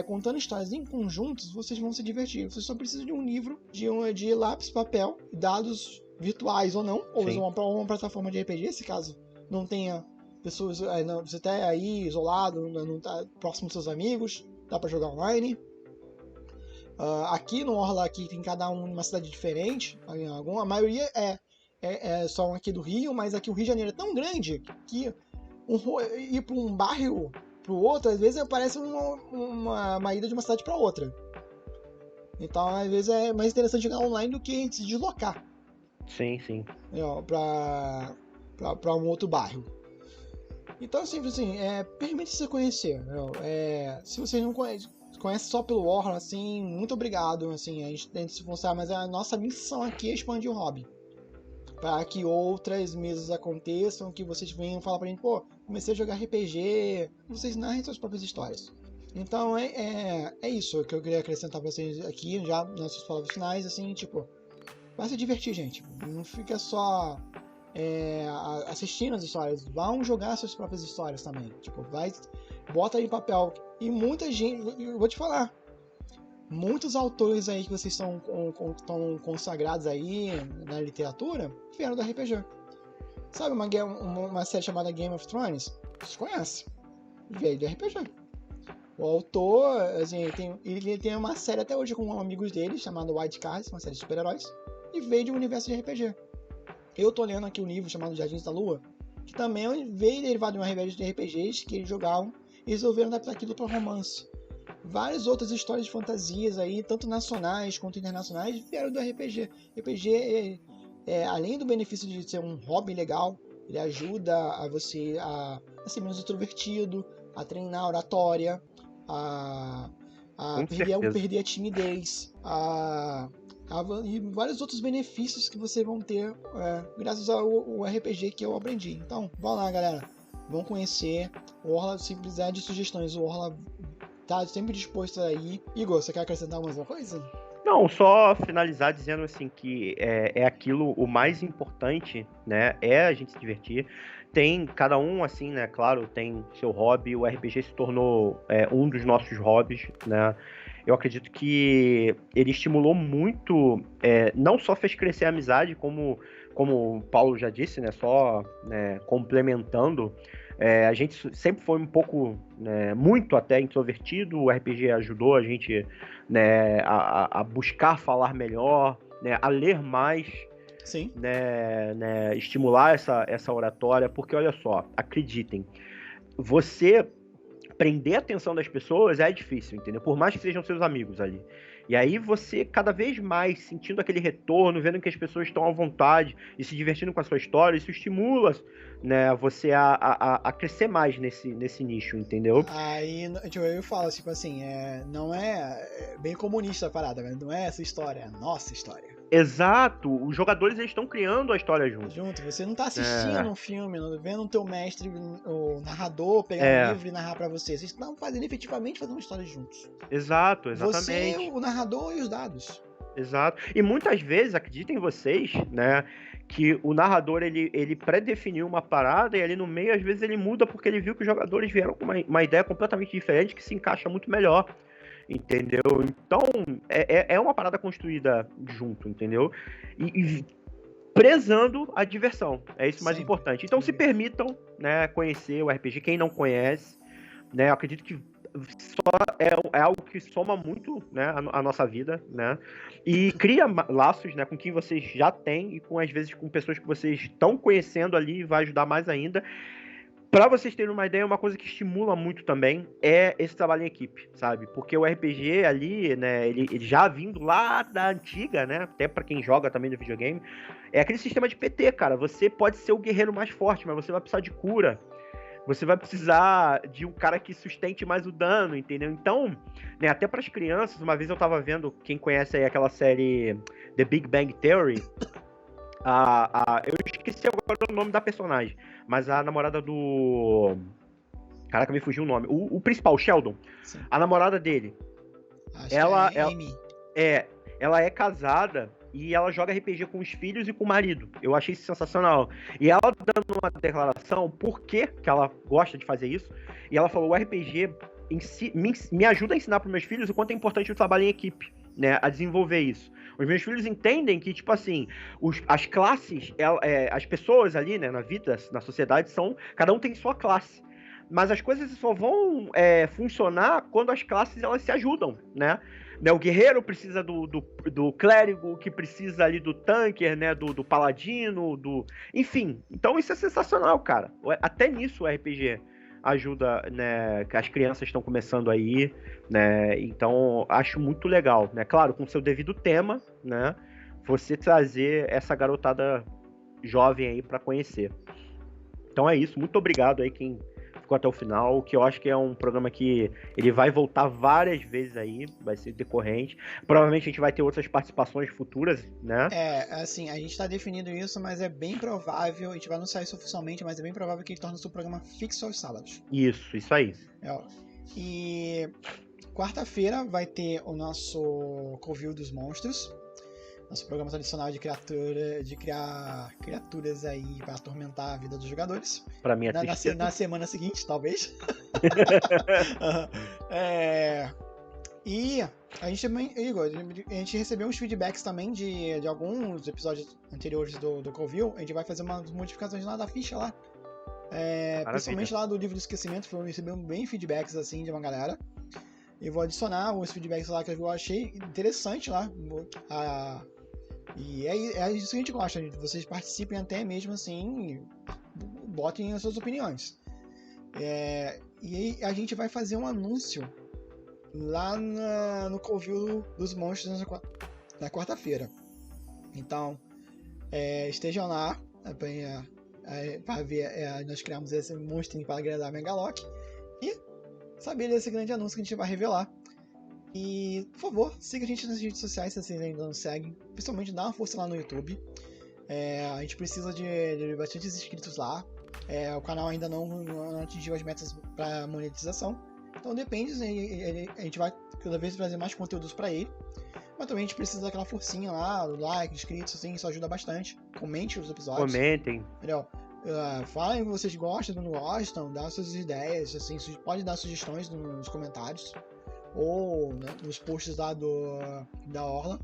S1: contando histórias em conjuntos, vocês vão se divertir. Vocês só precisam de um livro, de lápis, papel, dados virtuais ou não, ou usar uma plataforma de RPG, se caso não tenha pessoas, você tá aí isolado, não tá próximo dos seus amigos, dá para jogar online. Aqui no Orla aqui tem cada um em uma cidade diferente, a maioria são aqui do Rio, mas aqui o Rio de Janeiro é tão grande que ir para um bairro para o outro, às vezes parece uma ida de uma cidade para outra. Então, às vezes é mais interessante jogar online do que se deslocar.
S2: Sim, sim.
S1: Para um outro bairro. Então, assim, permite-se conhecer. Se vocês não conhece só pelo Orla, assim, muito obrigado, assim, a gente tenta se esforçar, mas a nossa missão aqui é expandir o hobby, para que outras mesas aconteçam, que vocês venham falar pra gente, pô, comecei a jogar RPG, vocês narrem suas próprias histórias. Então é isso que eu queria acrescentar pra vocês aqui, já nas suas palavras finais, assim, tipo, vai se divertir, gente, não fica só assistindo as histórias, vão jogar suas próprias histórias também, tipo, bota aí em papel. E muita gente, eu vou te falar, muitos autores aí que vocês estão consagrados aí na literatura vieram do RPG. Sabe uma série chamada Game of Thrones? Vocês conhecem? Veio do RPG. O autor, assim, ele tem uma série até hoje com amigos dele, chamada White Cards, uma série de super-heróis, e veio de um universo de RPG. Eu tô lendo aqui um livro chamado Jardins da Lua, que também veio derivado de uma revista de RPGs que eles jogavam e resolveram adaptar aquilo para romance. Várias outras histórias de fantasias aí, tanto nacionais quanto internacionais, vieram do RPG. RPG, além do benefício de ser um hobby legal, ele ajuda a você a ser menos introvertido, a treinar a oratória, a perder a timidez, e vários outros benefícios que vocês vão ter graças ao RPG que eu aprendi. Então, vão lá, galera. Vão conhecer. O Orla, se precisar de sugestões, o Orla tá sempre disposto aí. Igor, você quer acrescentar mais uma coisa?
S2: Não, só finalizar dizendo assim que é aquilo, o mais importante, né, é a gente se divertir. Tem cada um, assim, né, claro, tem seu hobby. O RPG se tornou um dos nossos hobbies, né. Eu acredito que ele estimulou muito, não só fez crescer a amizade, como o Paulo já disse, né, só complementando. A gente sempre foi um pouco, muito até introvertido. O RPG ajudou a gente, né, a buscar falar melhor, né, a ler mais.
S1: Sim.
S2: Né, estimular essa oratória, porque olha só, acreditem, você prender a atenção das pessoas é difícil, entendeu? Por mais que sejam seus amigos ali. E aí você, cada vez mais, sentindo aquele retorno, vendo que as pessoas estão à vontade e se divertindo com a sua história, isso estimula, né, você a crescer mais nesse nicho, entendeu?
S1: Aí eu falo, tipo assim, não é bem comunista a parada, né? Não é essa história, é a nossa história.
S2: Exato, os jogadores eles estão criando a história juntos.
S1: Você não tá assistindo um filme, vendo o teu mestre, o narrador, pegar um livro e narrar pra você. Vocês estão efetivamente fazendo uma história juntos.
S2: Exato, exatamente.
S1: Você, o narrador e os dados.
S2: Exato. E muitas vezes, acreditem vocês, né, que o narrador ele pré-definiu uma parada e ali no meio, às vezes, ele muda porque ele viu que os jogadores vieram com uma ideia completamente diferente que se encaixa muito melhor. entendeu? Então, é uma parada construída junto, entendeu? E prezando a diversão, é isso mais importante. Então se permitam, né, conhecer o RPG, quem não conhece, né, eu acredito que só é algo que soma muito, né, a nossa vida, né, e cria laços, né, com quem vocês já têm e com, às vezes, com pessoas que vocês estão conhecendo ali e vai ajudar mais ainda. Pra vocês terem uma ideia, uma coisa que estimula muito também é esse trabalho em equipe, sabe? Porque o RPG ali, né, ele já vindo lá da antiga, né, até pra quem joga também no videogame, é aquele sistema de PT, cara. Você pode ser o guerreiro mais forte, mas você vai precisar de cura. Você vai precisar de um cara que sustente mais o dano, entendeu? Então, né, até pras crianças, uma vez eu tava vendo, quem conhece aí aquela série The Big Bang Theory, eu esqueci agora o nome da personagem, mas a namorada do... Caraca, me fugiu o nome. O principal, Sheldon. Sim. A namorada dele.
S1: Acho ela é Amy.
S2: Ela é casada e ela joga RPG com os filhos e com o marido. Eu achei isso sensacional. E ela dando uma declaração por que ela gosta de fazer isso. E ela falou, o RPG em si, me ajuda a ensinar para meus filhos o quanto é importante o trabalho em equipe, né, a desenvolver isso. Os meus filhos entendem que, tipo assim, as classes, as pessoas ali, né, na vida, na sociedade, cada um tem sua classe. Mas as coisas só vão funcionar quando as classes, elas se ajudam, né? O guerreiro precisa do clérigo, que precisa ali do tanker, né, do paladino, enfim. Então isso é sensacional, cara. Até nisso o RPG ajuda, né, que as crianças estão começando aí, né, então acho muito legal, né, claro, com seu devido tema, né, você trazer essa garotada jovem aí para conhecer. Então é isso, muito obrigado aí quem ficou até o final, que eu acho que é um programa que ele vai voltar várias vezes aí, vai ser decorrente, provavelmente a gente vai ter outras participações futuras, né?
S1: Assim, a gente tá definindo isso, mas é bem provável, a gente vai anunciar isso oficialmente, mas é bem provável que ele torne o seu programa fixo aos sábados.
S2: Isso aí.
S1: E quarta-feira vai ter o nosso Covil dos Monstros, nosso programa tradicional de criar criaturas aí para atormentar a vida dos jogadores.
S2: Pra mim
S1: na semana seguinte, talvez. E a gente também, Igor, a gente recebeu uns feedbacks também de alguns episódios anteriores do Covil. A gente vai fazer umas modificações lá da ficha lá. Principalmente lá do livro do esquecimento, recebeu bem feedbacks assim de uma galera. Eu vou adicionar os feedbacks lá que eu achei interessante lá. E é isso que a gente gosta, vocês participem até mesmo assim, botem as suas opiniões. E aí a gente vai fazer um anúncio lá no Covil dos Monstros na quarta-feira. Então, estejam lá para ver, nós criamos esse monstrinho para agradar a Megalock e saber desse grande anúncio que a gente vai revelar. E, por favor, siga a gente nas redes sociais se vocês ainda não seguem. Principalmente dá uma força lá no YouTube. A gente precisa de bastantes inscritos lá. O canal ainda não atingiu as metas para monetização. Então depende, a gente vai cada vez trazer mais conteúdos para ele. Mas também a gente precisa daquela forcinha lá, do like, inscritos, assim, isso ajuda bastante. Comente os episódios.
S2: Comentem.
S1: Entendeu? Falem o que vocês gostam ou não gostam, dá suas ideias, assim, pode dar sugestões nos comentários. Ou, né, nos posts lá da Orla.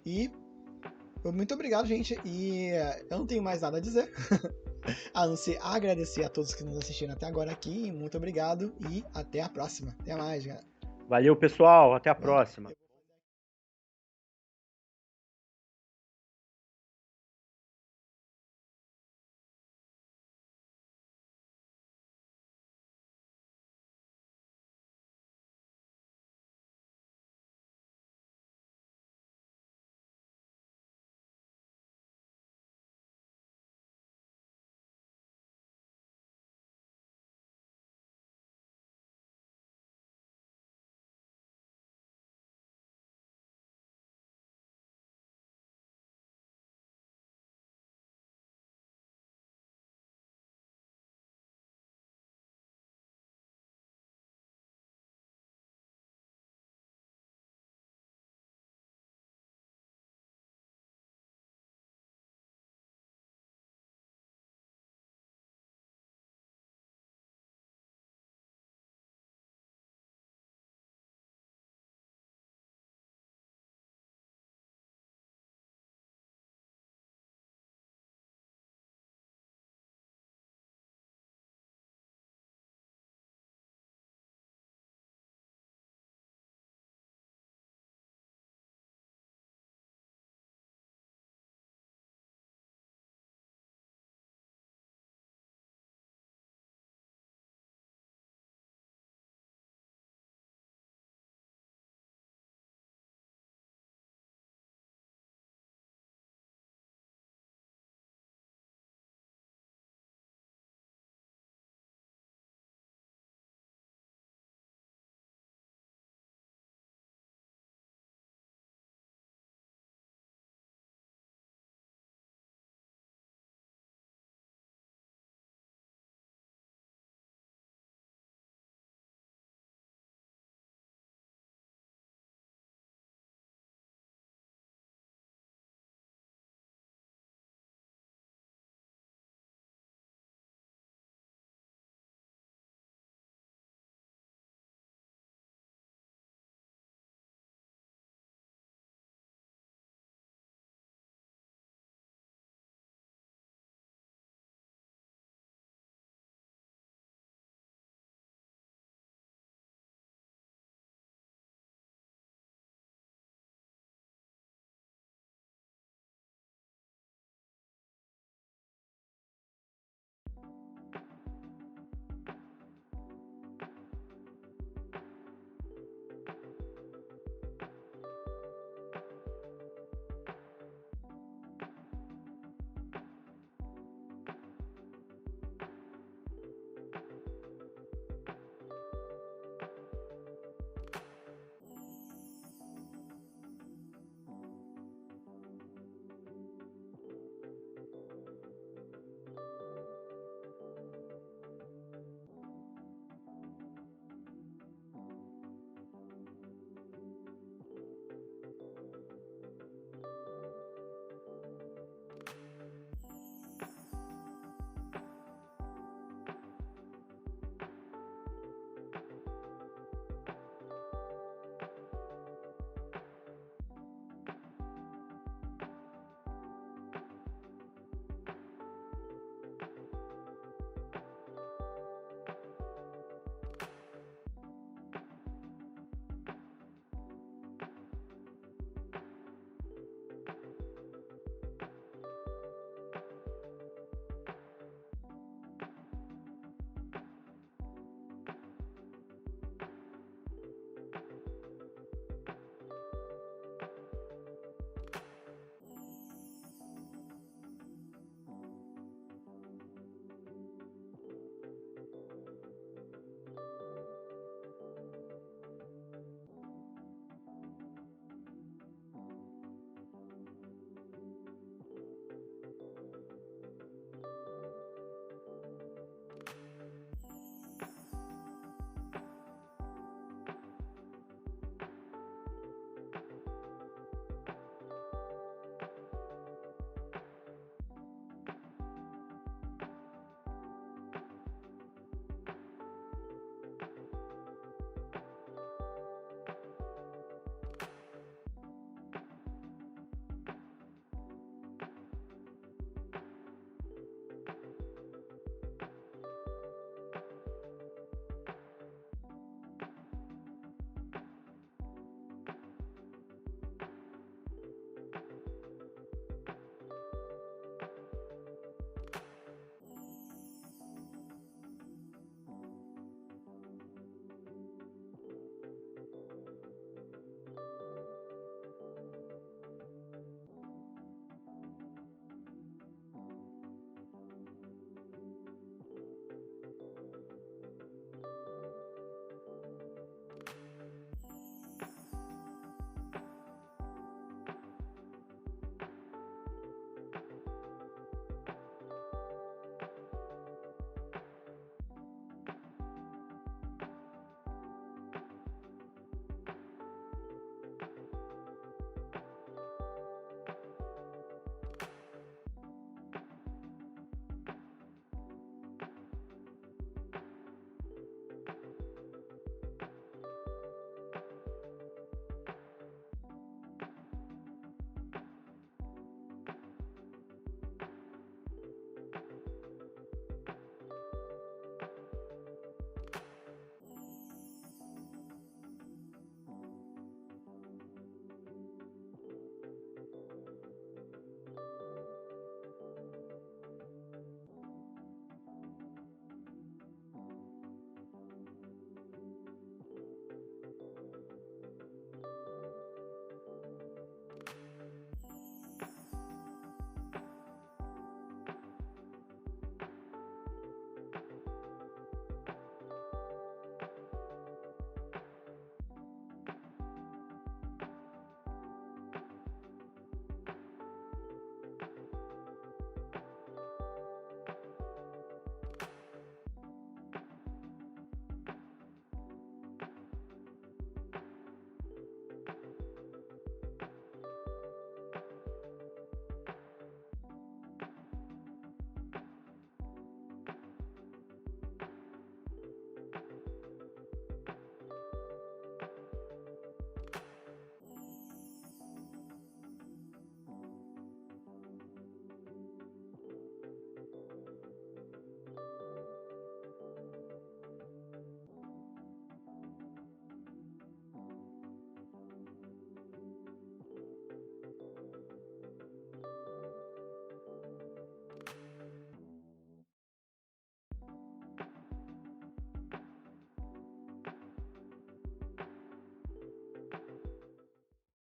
S1: E muito obrigado, gente. E eu não tenho mais nada a dizer a não ser agradecer a todos que nos assistiram até agora aqui. Muito obrigado e até a próxima. Até mais, galera.
S2: Valeu, pessoal. Até a próxima.